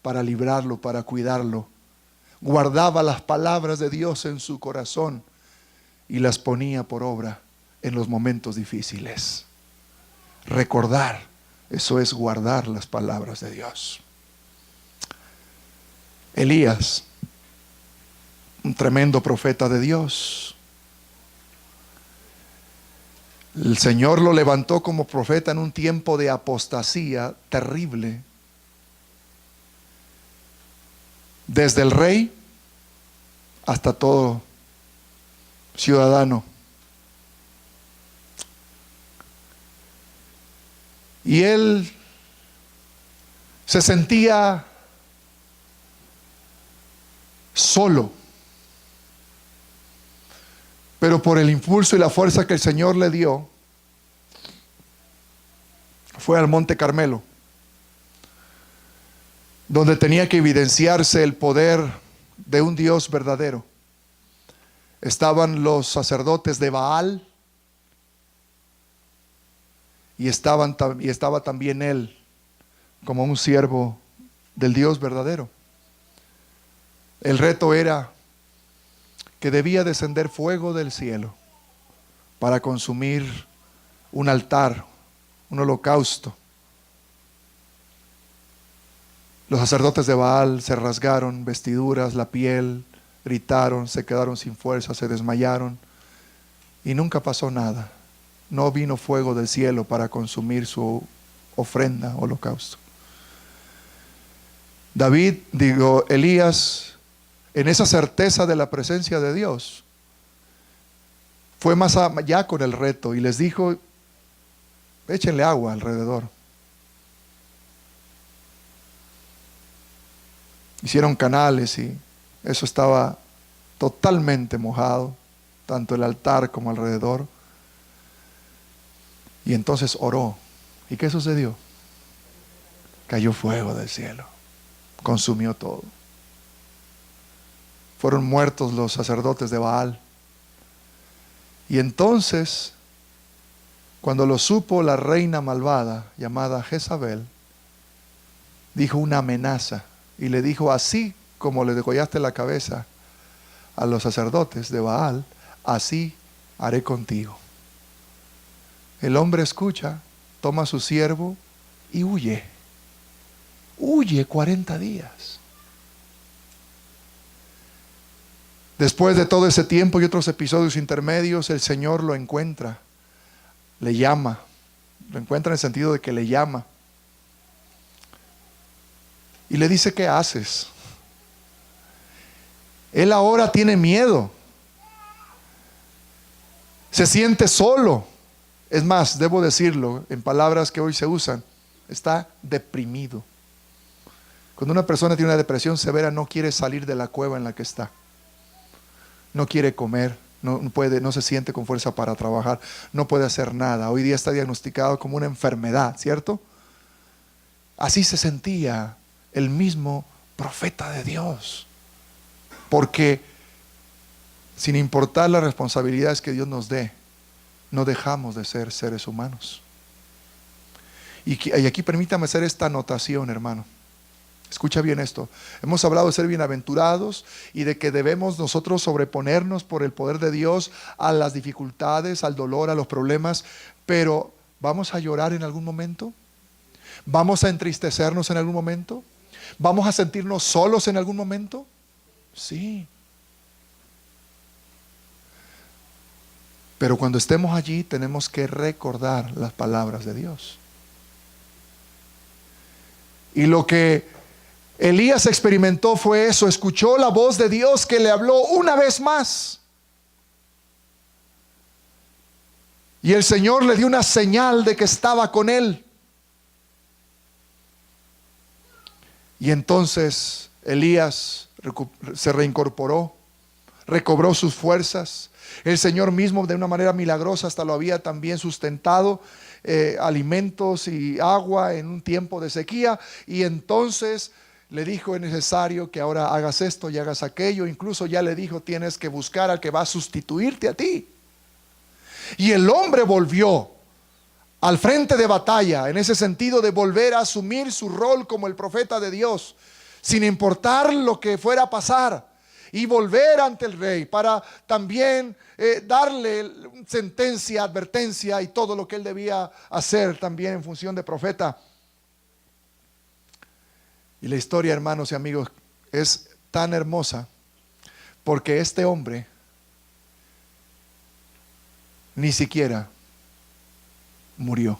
para librarlo, para cuidarlo. Guardaba las palabras de Dios en su corazón y las ponía por obra en los momentos difíciles. Recordar, eso es guardar las palabras de Dios. Elías, un tremendo profeta de Dios. El Señor lo levantó como profeta en un tiempo de apostasía terrible. Desde el rey hasta todo ciudadano. Y él se sentía solo. Pero por el impulso y la fuerza que el Señor le dio, fue al Monte Carmelo, donde tenía que evidenciarse el poder de un Dios verdadero. Estaban los sacerdotes de Baal y estaba también él como un siervo del Dios verdadero. El reto era que debía descender fuego del cielo para consumir un altar, un holocausto. Los sacerdotes de Baal se rasgaron vestiduras, la piel, gritaron, se quedaron sin fuerza, se desmayaron y nunca pasó nada. No vino fuego del cielo para consumir su ofrenda, holocausto. Elías, en esa certeza de la presencia de Dios, fue más allá con el reto y les dijo: échenle agua alrededor. Hicieron canales y eso estaba totalmente mojado, tanto el altar como alrededor. Y entonces oró. ¿Y qué sucedió? Cayó fuego del cielo, consumió todo. Fueron muertos los sacerdotes de Baal. Y entonces, cuando lo supo la reina malvada llamada Jezabel, dijo una amenaza y le dijo: así como le degollaste la cabeza a los sacerdotes de Baal, así haré contigo. El hombre escucha, toma a su siervo y huye. Huye 40 días. Después de todo ese tiempo y otros episodios intermedios, el Señor lo encuentra, le llama. Lo encuentra en el sentido de que le llama. Y le dice: ¿qué haces? Él ahora tiene miedo. Se siente solo. Es más, debo decirlo en palabras que hoy se usan, está deprimido. Cuando una persona tiene una depresión severa, no quiere salir de la cueva en la que está. No quiere comer, no se siente con fuerza para trabajar, no puede hacer nada. Hoy día está diagnosticado como una enfermedad, ¿cierto? Así se sentía el mismo profeta de Dios. Porque sin importar las responsabilidades que Dios nos dé, no dejamos de ser seres humanos. Y aquí permítame hacer esta anotación, hermano. Escucha bien esto. Hemos hablado de ser bienaventurados y de que debemos nosotros sobreponernos por el poder de Dios a las dificultades, al dolor, a los problemas. Pero ¿vamos a llorar en algún momento? ¿Vamos a entristecernos en algún momento? ¿Vamos a sentirnos solos en algún momento? Sí. Pero cuando estemos allí tenemos que recordar las palabras de Dios. Y lo que Elías experimentó fue eso, escuchó la voz de Dios que le habló una vez más. Y el Señor le dio una señal de que estaba con él. Y entonces Elías se reincorporó, recobró sus fuerzas. El Señor mismo de una manera milagrosa hasta lo había también sustentado, alimentos y agua en un tiempo de sequía. Y entonces le dijo: es necesario que ahora hagas esto y hagas aquello. Incluso ya le dijo: tienes que buscar al que va a sustituirte a ti. Y el hombre volvió al frente de batalla, en ese sentido de volver a asumir su rol como el profeta de Dios, sin importar lo que fuera a pasar, y volver ante el rey para también darle sentencia, advertencia y todo lo que él debía hacer también en función de profeta. Y la historia, hermanos y amigos, es tan hermosa porque este hombre ni siquiera murió.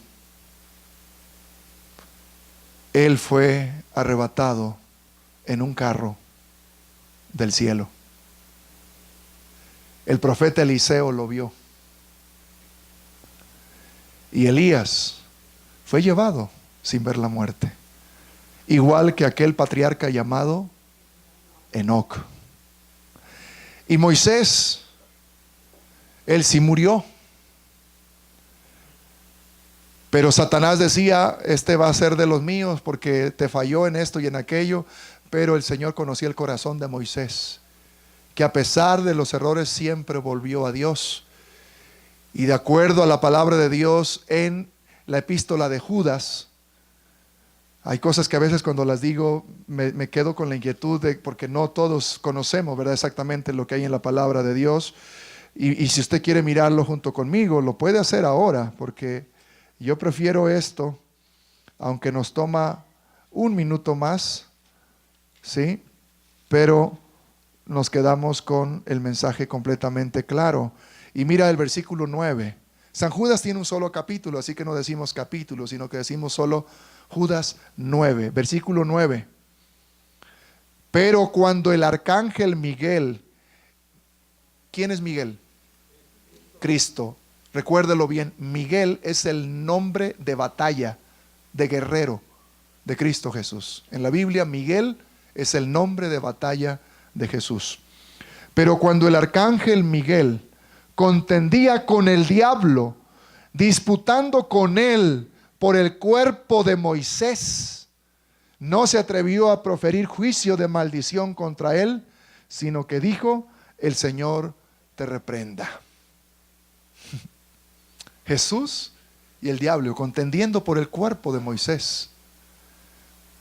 Él fue arrebatado en un carro del cielo. El profeta Eliseo lo vio. Y Elías fue llevado sin ver la muerte, igual que aquel patriarca llamado Enoc. Y Moisés, él sí murió. Pero Satanás decía: este va a ser de los míos porque te falló en esto y en aquello. Pero el Señor conocía el corazón de Moisés, que a pesar de los errores siempre volvió a Dios. Y de acuerdo a la palabra de Dios en la epístola de Judas, hay cosas que a veces cuando las digo me quedo con la inquietud porque no todos conocemos, ¿verdad?, exactamente lo que hay en la palabra de Dios. Y si usted quiere mirarlo junto conmigo, lo puede hacer ahora, porque yo prefiero esto, aunque nos toma un minuto más, ¿sí? Pero nos quedamos con el mensaje completamente claro. Y mira el versículo 9. San Judas tiene un solo capítulo, así que no decimos capítulo, sino que decimos solo Judas 9, versículo 9. Pero cuando el arcángel Miguel, ¿quién es Miguel? Cristo. Recuérdelo bien, Miguel es el nombre de batalla, de guerrero de Cristo Jesús. En la Biblia, Miguel es el nombre de batalla de Jesús. Pero cuando el arcángel Miguel contendía con el diablo, disputando con él por el cuerpo de Moisés, no se atrevió a proferir juicio de maldición contra él, sino que dijo: el Señor te reprenda. Jesús y el diablo contendiendo por el cuerpo de Moisés.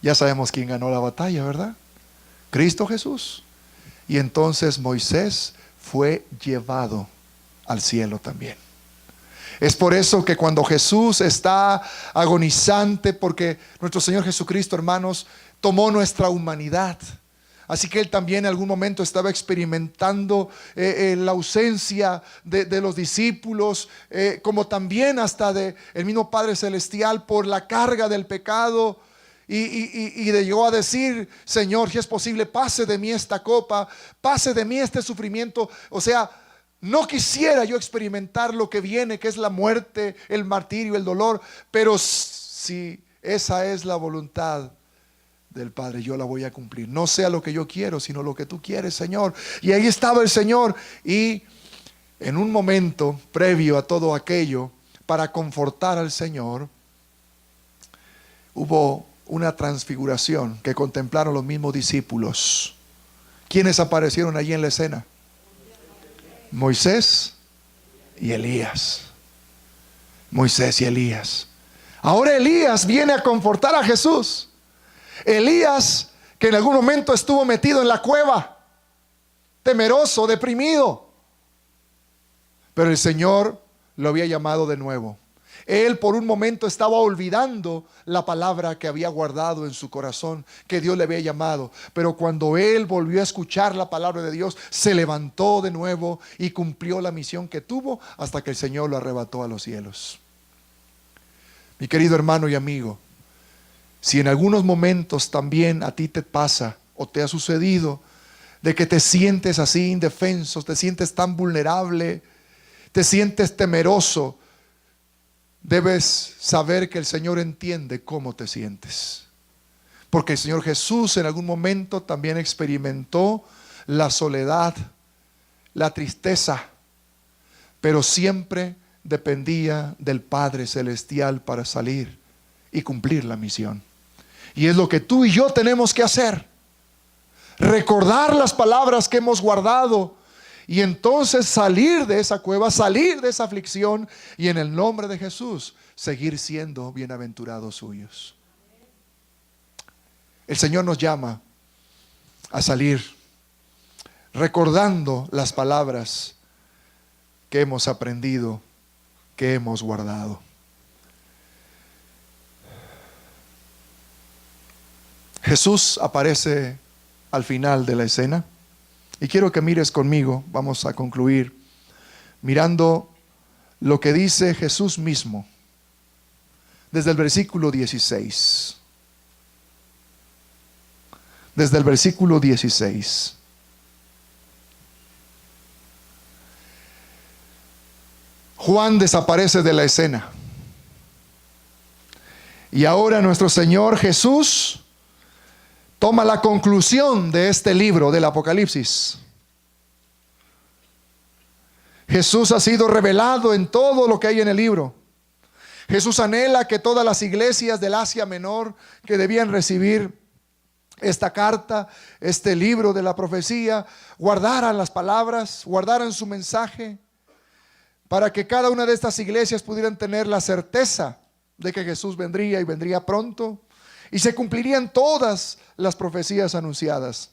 Ya sabemos quién ganó la batalla, ¿verdad? Cristo Jesús. Y entonces Moisés fue llevado al cielo también. Es por eso que cuando Jesús está agonizante, porque nuestro Señor Jesucristo, hermanos, tomó nuestra humanidad. Así que Él también en algún momento estaba experimentando la ausencia de los discípulos, como también hasta de el mismo Padre Celestial por la carga del pecado. Y llegó a decir: Señor, si es posible, pase de mí esta copa, pase de mí este sufrimiento. O sea, no quisiera yo experimentar lo que viene, que es la muerte, el martirio, el dolor. Pero si esa es la voluntad del Padre, yo la voy a cumplir. No sea lo que yo quiero, sino lo que tú quieres, Señor. Y ahí estaba el Señor. Y en un momento previo a todo aquello, para confortar al Señor, hubo una transfiguración que contemplaron los mismos discípulos. ¿Quiénes aparecieron allí en la escena? Moisés y Elías. Moisés y Elías. Ahora Elías viene a confortar a Jesús. Elías, que en algún momento estuvo metido en la cueva, temeroso, deprimido, pero el Señor lo había llamado de nuevo. Él por un momento estaba olvidando la palabra que había guardado en su corazón, que Dios le había llamado. Pero cuando él volvió a escuchar la palabra de Dios, se levantó de nuevo y cumplió la misión que tuvo hasta que el Señor lo arrebató a los cielos. Mi querido hermano y amigo, si en algunos momentos también a ti te pasa o te ha sucedido de que te sientes así indefenso, te sientes tan vulnerable, te sientes temeroso, debes saber que el Señor entiende cómo te sientes. Porque el Señor Jesús en algún momento también experimentó la soledad, la tristeza, pero siempre dependía del Padre Celestial para salir y cumplir la misión. Y es lo que tú y yo tenemos que hacer. Recordar las palabras que hemos guardado y entonces salir de esa cueva, salir de esa aflicción y en el nombre de Jesús seguir siendo bienaventurados suyos. El Señor nos llama a salir recordando las palabras que hemos aprendido, que hemos guardado. Jesús aparece al final de la escena. Y quiero que mires conmigo, vamos a concluir, mirando lo que dice Jesús mismo, desde el versículo 16. Desde el versículo 16. Juan desaparece de la escena. Y ahora nuestro Señor Jesús toma la conclusión de este libro del Apocalipsis. Jesús ha sido revelado en todo lo que hay en el libro. Jesús anhela que todas las iglesias del Asia Menor que debían recibir esta carta, este libro de la profecía, guardaran las palabras, guardaran su mensaje, para que cada una de estas iglesias pudieran tener la certeza de que Jesús vendría y vendría pronto. Y se cumplirían todas las profecías anunciadas.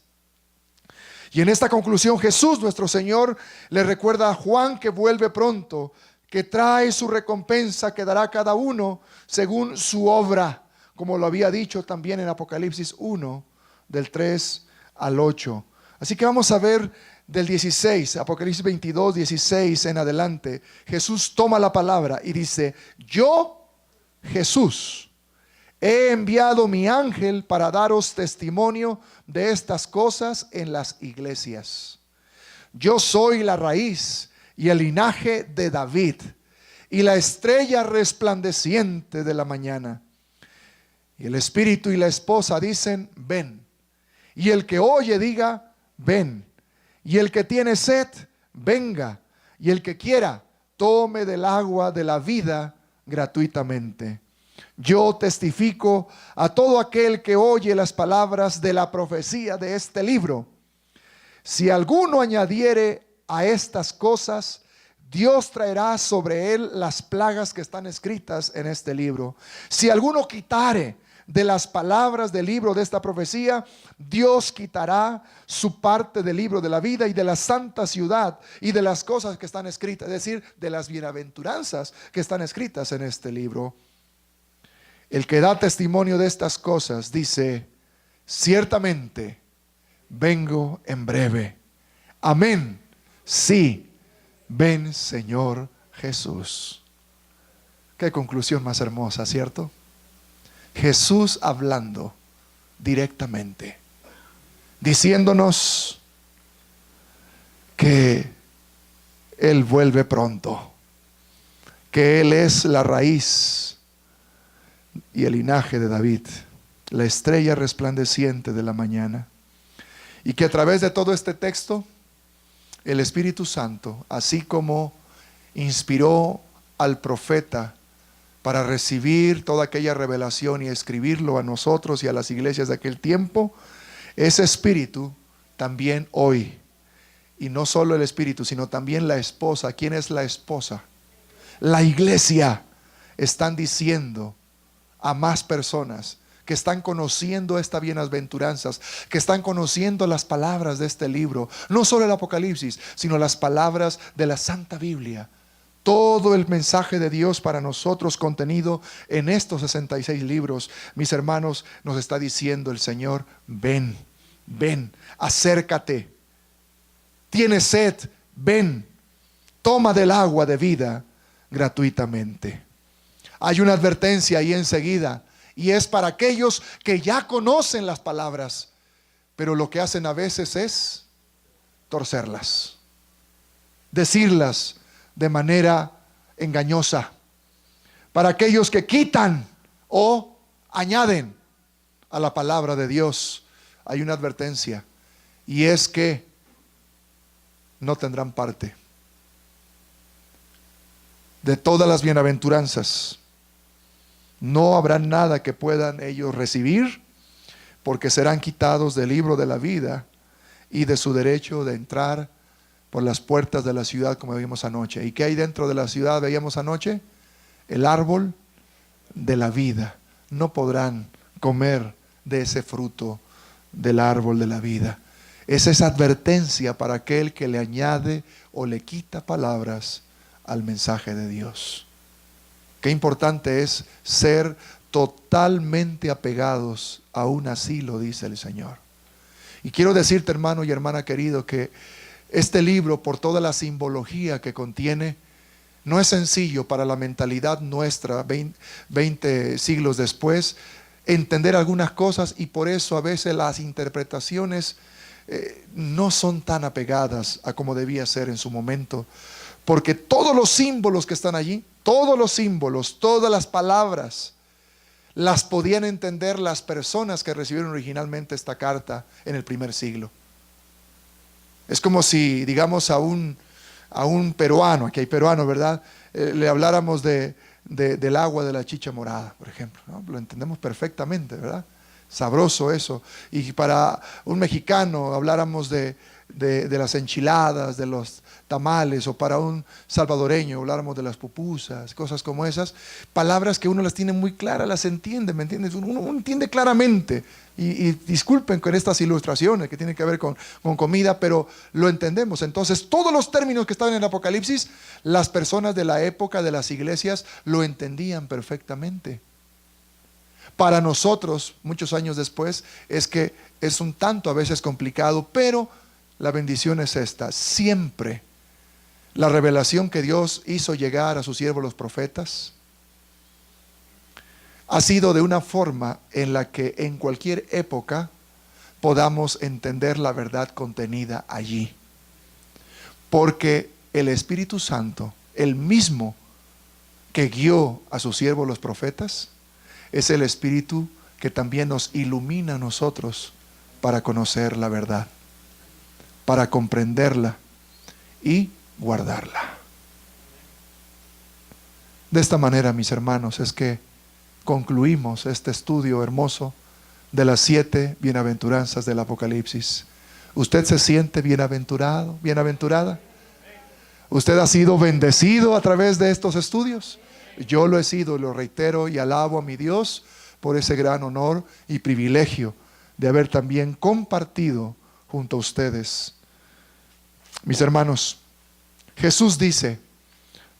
Y en esta conclusión Jesús nuestro Señor le recuerda a Juan que vuelve pronto, que trae su recompensa, que dará a cada uno según su obra, como lo había dicho también en Apocalipsis 1, del 3 al 8. Así que vamos a ver del 16, Apocalipsis 22, 16 en adelante. Jesús toma la palabra y dice: yo, Jesús, he enviado mi ángel para daros testimonio de estas cosas en las iglesias. Yo soy la raíz y el linaje de David y la estrella resplandeciente de la mañana. Y el espíritu y la esposa dicen: ven. Y el que oye diga: ven. Y el que tiene sed, venga. Y el que quiera, tome del agua de la vida gratuitamente. Yo testifico a todo aquel que oye las palabras de la profecía de este libro. Si alguno añadiere a estas cosas, Dios traerá sobre él las plagas que están escritas en este libro. Si alguno quitare de las palabras del libro de esta profecía, Dios quitará su parte del libro de la vida y de la santa ciudad y de las cosas que están escritas, es decir, de las bienaventuranzas que están escritas en este libro. El que da testimonio de estas cosas dice: ciertamente vengo en breve. Amén. Sí, ven Señor Jesús. Qué conclusión más hermosa, ¿cierto? Jesús hablando directamente, diciéndonos que Él vuelve pronto, que Él es la raíz y el linaje de David, la estrella resplandeciente de la mañana, y que a través de todo este texto el Espíritu Santo, así como inspiró al profeta para recibir toda aquella revelación y escribirlo a nosotros y a las iglesias de aquel tiempo, ese Espíritu también hoy, y no solo el Espíritu, sino también la esposa. ¿Quién es la esposa? La iglesia. Están diciendo a más personas que están conociendo estas bienaventuranzas, que están conociendo las palabras de este libro, no solo el Apocalipsis, sino las palabras de la Santa Biblia. Todo el mensaje de Dios para nosotros contenido en estos 66 libros, mis hermanos, nos está diciendo el Señor: ven, ven, acércate. Tienes sed, ven, toma del agua de vida gratuitamente. Hay una advertencia ahí enseguida, y es para aquellos que ya conocen las palabras, pero lo que hacen a veces es torcerlas, decirlas de manera engañosa. Para aquellos que quitan o añaden a la palabra de Dios, hay una advertencia, y es que no tendrán parte de todas las bienaventuranzas. No habrá nada que puedan ellos recibir, porque serán quitados del libro de la vida y de su derecho de entrar por las puertas de la ciudad, como vimos anoche. ¿Y qué hay dentro de la ciudad? Veíamos anoche el árbol de la vida. No podrán comer de ese fruto del árbol de la vida. Es esa advertencia para aquel que le añade o le quita palabras al mensaje de Dios. Qué importante es ser totalmente apegados, aún así lo dice el Señor. Y quiero decirte, hermano y hermana querido, que este libro, por toda la simbología que contiene, no es sencillo para la mentalidad nuestra 20 siglos después entender algunas cosas, y por eso a veces las interpretaciones no son tan apegadas a como debía ser en su momento, porque todos los símbolos que están allí, todos los símbolos, todas las palabras, las podían entender las personas que recibieron originalmente esta carta en el primer siglo. Es como si, digamos, a un peruano, aquí hay peruanos, ¿verdad? Le habláramos del agua de la chicha morada, por ejemplo, ¿no? Lo entendemos perfectamente, ¿verdad? Sabroso eso. Y para un mexicano habláramos de las enchiladas, de los tamales, o para un salvadoreño habláramos de las pupusas, cosas como esas, palabras que uno las tiene muy claras, las entiende, ¿me entiendes? Uno entiende claramente, y disculpen con estas ilustraciones que tienen que ver con comida, pero lo entendemos. Entonces todos los términos que estaban en el Apocalipsis, las personas de la época de las iglesias lo entendían perfectamente. Para nosotros, muchos años después, es que es un tanto a veces complicado, pero la bendición es esta: siempre la revelación que Dios hizo llegar a sus siervos los profetas ha sido de una forma en la que en cualquier época podamos entender la verdad contenida allí, porque el Espíritu Santo, el mismo que guió a sus siervos los profetas, es el Espíritu que también nos ilumina a nosotros para conocer la verdad, para comprenderla y guardarla. De esta manera, mis hermanos, es que concluimos este estudio hermoso de las 7 bienaventuranzas del Apocalipsis. ¿Usted se siente bienaventurado, bienaventurada? ¿Usted ha sido bendecido a través de estos estudios? Yo lo he sido, lo reitero, y alabo a mi Dios por ese gran honor y privilegio de haber también compartido junto a ustedes. Mis hermanos, Jesús dice,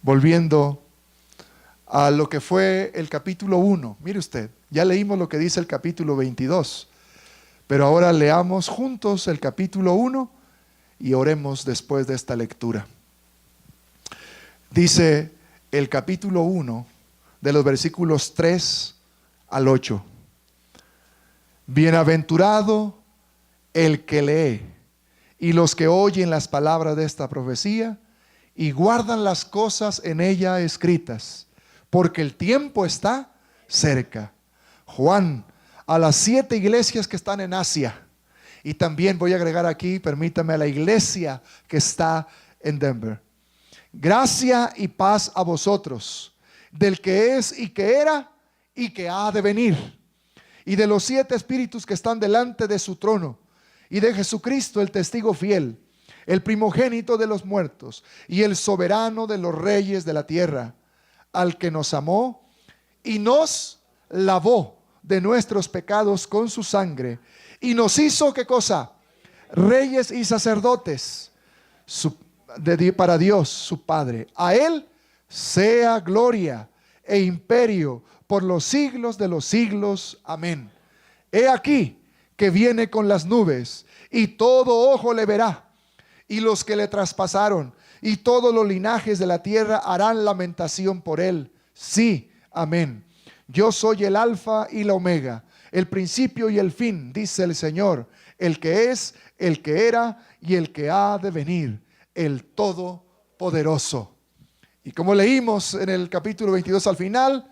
volviendo a lo que fue el capítulo 1, mire usted, ya leímos lo que dice el capítulo 22, pero ahora leamos juntos el capítulo 1 y oremos después de esta lectura. Dice el capítulo 1 de los versículos 3 al 8: bienaventurado el que lee y los que oyen las palabras de esta profecía y guardan las cosas en ella escritas, porque el tiempo está cerca. Juan, a las 7 iglesias que están en Asia, y también voy a agregar aquí, permítame, a la iglesia que está en Denver: gracia y paz a vosotros, del que es y que era y que ha de venir, y de los 7 espíritus que están delante de su trono, y de Jesucristo el testigo fiel, el primogénito de los muertos y el soberano de los reyes de la tierra, al que nos amó y nos lavó de nuestros pecados con su sangre y nos hizo, ¿qué cosa? Reyes y sacerdotes para Dios su Padre. A Él sea gloria e imperio por los siglos de los siglos. Amén. He aquí que viene con las nubes, y todo ojo le verá, y los que le traspasaron, y todos los linajes de la tierra harán lamentación por él. Sí, amén. Yo soy el alfa y la omega, el principio y el fin, dice el Señor, el que es, el que era y el que ha de venir, el Todopoderoso. Y como leímos en el capítulo 22 al final,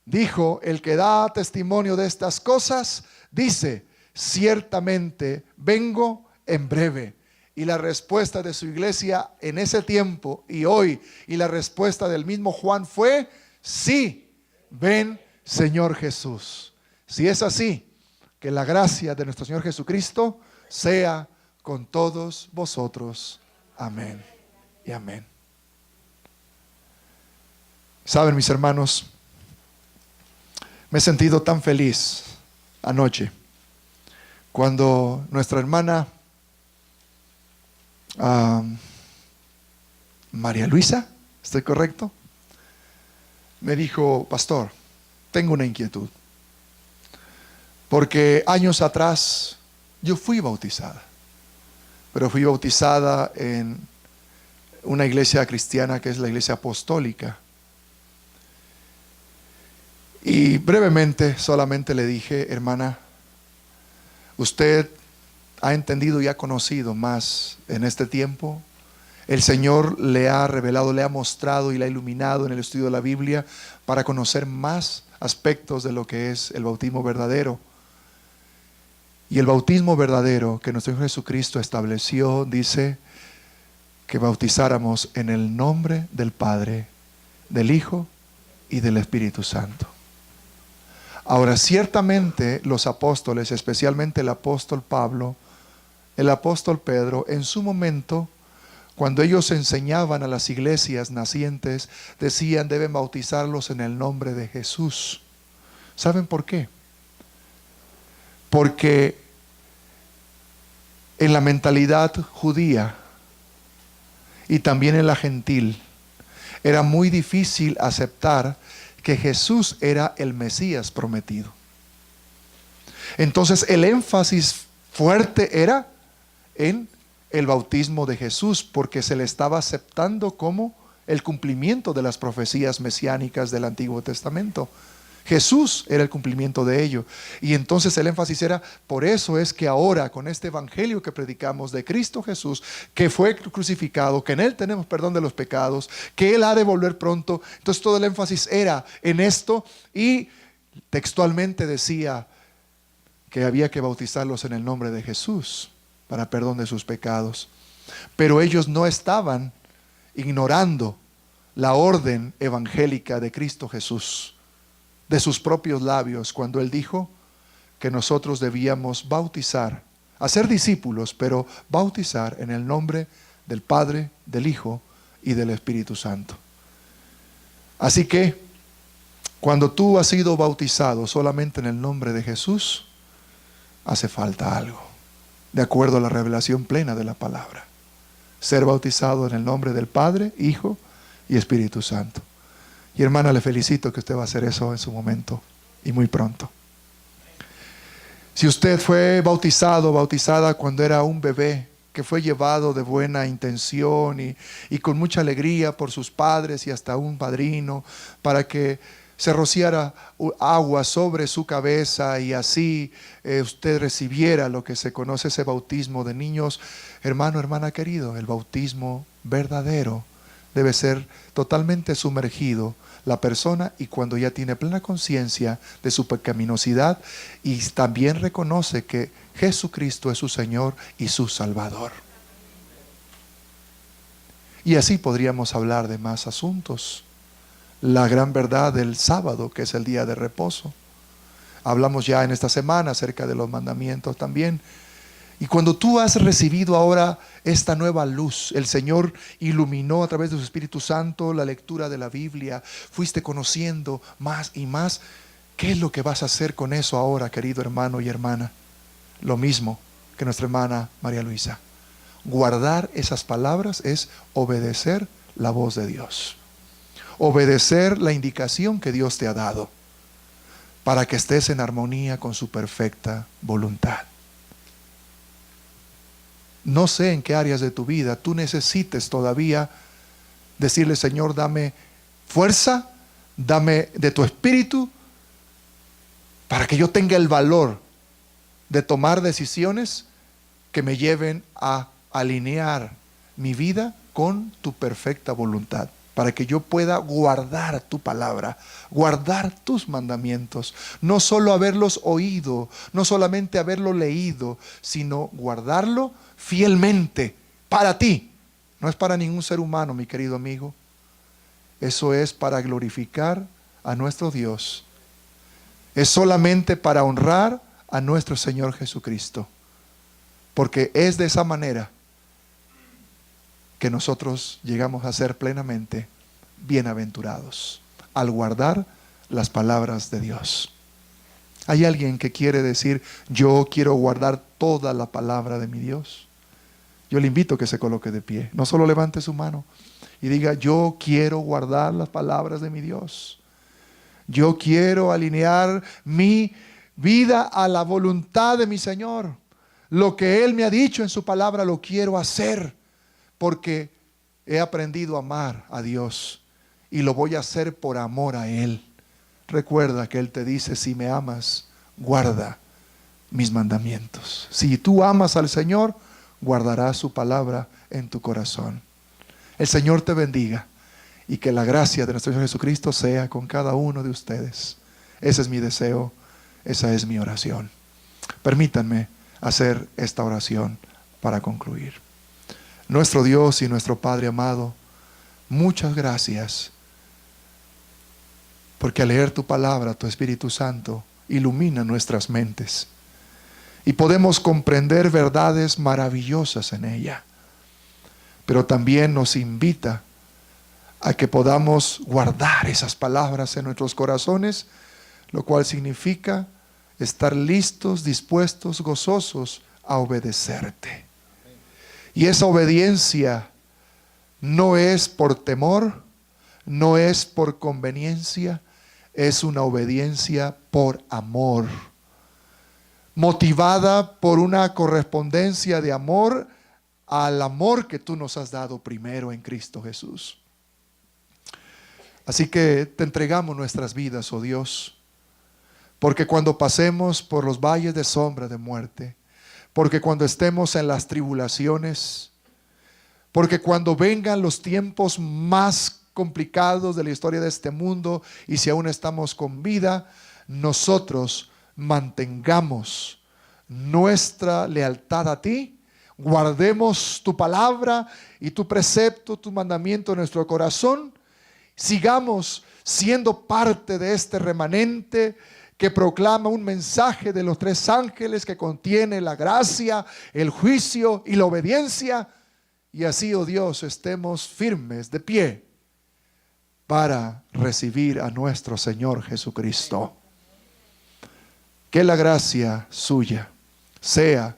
dijo: el que da testimonio de estas cosas, dice: ciertamente vengo en breve. Y la respuesta de su iglesia en ese tiempo y hoy, y la respuesta del mismo Juan fue: sí, ven Señor Jesús. Si es así, que la gracia de nuestro Señor Jesucristo sea con todos vosotros. Amén y amén. Saben, mis hermanos, me he sentido tan feliz anoche cuando nuestra hermana María Luisa, ¿estoy correcto?, me dijo: pastor, tengo una inquietud, porque años atrás yo fui bautizada, pero fui bautizada en una iglesia cristiana que es la iglesia apostólica. Y brevemente solamente le dije: hermana, usted ha entendido y ha conocido más en este tiempo. El Señor le ha revelado, le ha mostrado y le ha iluminado en el estudio de la Biblia para conocer más aspectos de lo que es el bautismo verdadero. Y el bautismo verdadero que nuestro Señor Jesucristo estableció, dice que bautizáramos en el nombre del Padre, del Hijo y del Espíritu Santo. Ahora, ciertamente los apóstoles, especialmente el apóstol Pablo, el apóstol Pedro, en su momento, cuando ellos enseñaban a las iglesias nacientes, decían: deben bautizarlos en el nombre de Jesús. ¿Saben por qué? Porque en la mentalidad judía y también en la gentil, era muy difícil aceptar que Jesús era el Mesías prometido. Entonces el énfasis fuerte era en el bautismo de Jesús, porque se le estaba aceptando como el cumplimiento de las profecías mesiánicas del Antiguo Testamento. Jesús era el cumplimiento de ello. Y entonces el énfasis era: por eso es que ahora, con este evangelio que predicamos de Cristo Jesús, que fue crucificado, que en Él tenemos perdón de los pecados, que Él ha de volver pronto. Entonces todo el énfasis era en esto, y textualmente decía que había que bautizarlos en el nombre de Jesús para perdón de sus pecados. Pero ellos no estaban ignorando la orden evangélica de Cristo Jesús, de sus propios labios, cuando Él dijo que nosotros debíamos bautizar, hacer discípulos, pero bautizar en el nombre del Padre, del Hijo y del Espíritu Santo. Así que cuando tú has sido bautizado solamente en el nombre de Jesús, hace falta algo, de acuerdo a la revelación plena de la palabra: ser bautizado en el nombre del Padre, Hijo y Espíritu Santo. Y hermana, le felicito que usted va a hacer eso en su momento y muy pronto. Si usted fue bautizado, bautizada cuando era un bebé, que fue llevado de buena intención y con mucha alegría por sus padres y hasta un padrino, para que se rociara agua sobre su cabeza y así usted recibiera lo que se conoce ese bautismo de niños. Hermano, hermana querido, el bautismo verdadero debe ser totalmente sumergido la persona, y cuando ya tiene plena conciencia de su pecaminosidad y también reconoce que Jesucristo es su Señor y su Salvador. Y así podríamos hablar de más asuntos. La gran verdad del sábado, que es el día de reposo. Hablamos ya en esta semana acerca de los mandamientos también. Y cuando tú has recibido ahora esta nueva luz, el Señor iluminó a través de su Espíritu Santo la lectura de la Biblia, fuiste conociendo más y más, ¿Qué es lo que vas a hacer con eso ahora, querido hermano y hermana? Lo mismo que nuestra hermana María Luisa. Guardar esas palabras es obedecer la voz de Dios. Obedecer la indicación que Dios te ha dado para que estés en armonía con su perfecta voluntad. No sé en qué áreas de tu vida tú necesites todavía decirle: Señor, dame fuerza, dame de tu espíritu para que yo tenga el valor de tomar decisiones que me lleven a alinear mi vida con tu perfecta voluntad, para que yo pueda guardar tu palabra, guardar tus mandamientos, no solo haberlos oído, no solamente haberlo leído, sino guardarlo fielmente para ti. No es para ningún ser humano, mi querido amigo. Eso es para glorificar a nuestro Dios. Es solamente para honrar a nuestro Señor Jesucristo. Porque es de esa manera que nosotros llegamos a ser plenamente bienaventurados, al guardar las palabras de Dios. ¿Hay alguien que quiere decir: yo quiero guardar toda la palabra de mi Dios? Yo le invito a que se coloque de pie. No solo levante su mano y diga: yo quiero guardar las palabras de mi Dios. Yo quiero alinear mi vida a la voluntad de mi Señor. Lo que Él me ha dicho en su palabra lo quiero hacer, porque he aprendido a amar a Dios y lo voy a hacer por amor a Él. Recuerda que Él te dice: si me amas, guarda mis mandamientos. Si tú amas al Señor, guardarás su palabra en tu corazón. El Señor te bendiga y que la gracia de nuestro Señor Jesucristo sea con cada uno de ustedes. Ese es mi deseo, esa es mi oración. Permítanme hacer esta oración para concluir. Nuestro Dios y nuestro Padre amado, muchas gracias, porque al leer tu palabra, tu Espíritu Santo ilumina nuestras mentes y podemos comprender verdades maravillosas en ella. Pero también nos invita a que podamos guardar esas palabras en nuestros corazones, lo cual significa estar listos, dispuestos, gozosos a obedecerte. Y esa obediencia no es por temor, no es por conveniencia, es una obediencia por amor, motivada por una correspondencia de amor al amor que tú nos has dado primero en Cristo Jesús. Así que te entregamos nuestras vidas, oh Dios, porque cuando pasemos por los valles de sombra de muerte, porque cuando estemos en las tribulaciones, porque cuando vengan los tiempos más complicados de la historia de este mundo, y si aún estamos con vida, nosotros mantengamos nuestra lealtad a ti, guardemos tu palabra y tu precepto, tu mandamiento en nuestro corazón, sigamos siendo parte de este remanente que proclama un mensaje de los tres ángeles que contiene la gracia, el juicio y la obediencia. Y así, oh Dios, estemos firmes de pie para recibir a nuestro Señor Jesucristo. Que la gracia suya sea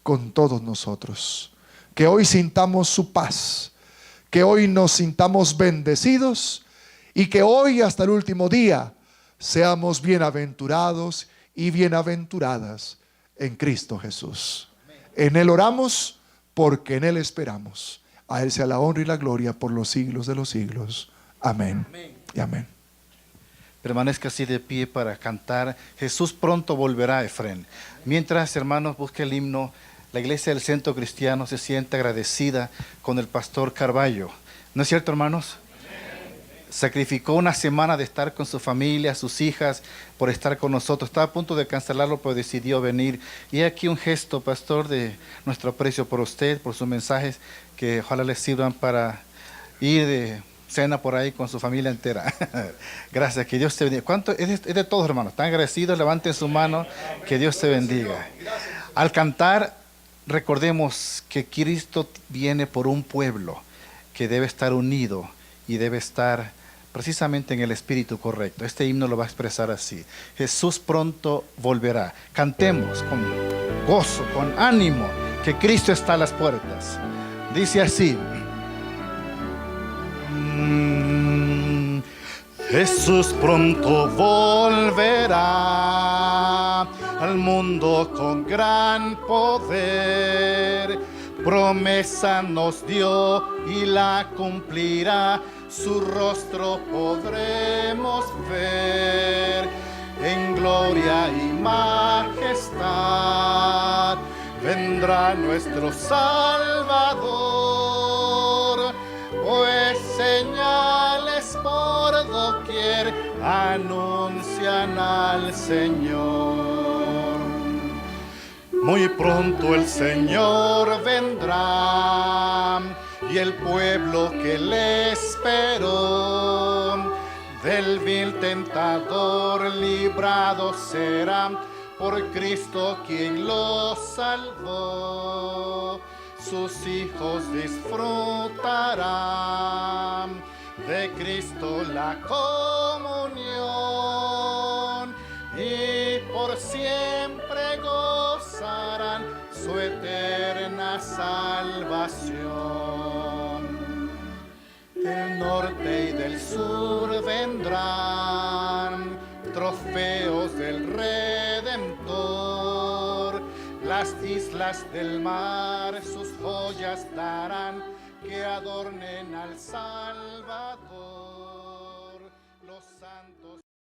con todos nosotros. Que hoy sintamos su paz. Que hoy nos sintamos bendecidos. Y que hoy hasta el último día seamos bienaventurados y bienaventuradas en Cristo Jesús. En Él oramos, porque en Él esperamos. A Él sea la honra y la gloria por los siglos de los siglos. Amén. Amén. Y amén. Permanezca así de pie para cantar Jesús pronto volverá, Efrén. Mientras, hermanos, busque el himno. La iglesia del Centro Cristiano se siente agradecida con el pastor Carballo. ¿No es cierto, hermanos? Sacrificó una semana de estar con su familia, sus hijas, por estar con nosotros. Estaba a punto de cancelarlo, pero decidió venir. Y aquí un gesto, pastor, de nuestro aprecio por usted, por sus mensajes, que ojalá les sirvan para ir de cena por ahí con su familia entera. Gracias, que Dios te bendiga. ¿Cuánto? Es de todos, hermanos. Están agradecidos, levanten su mano, que Dios te bendiga. Al cantar, recordemos que Cristo viene por un pueblo que debe estar unido y debe estar precisamente en el espíritu correcto. Este himno lo va a expresar así: Jesús pronto volverá. Cantemos con gozo, con ánimo, que Cristo está a las puertas. Dice así: Jesús pronto volverá al mundo con gran poder. Promesa nos dio y la cumplirá, su rostro podremos ver. En gloria y majestad vendrá nuestro Salvador, pues señales por doquier anuncian al Señor. Muy pronto el Señor vendrá y el pueblo que le esperó del vil tentador librado será, por Cristo quien lo salvó. Sus hijos disfrutarán de Cristo la comunión y por siempre gozarán su eterna salvación. Del norte y del sur vendrán trofeos del Redentor. Las islas del mar sus joyas darán, que adornen al Salvador. Los santos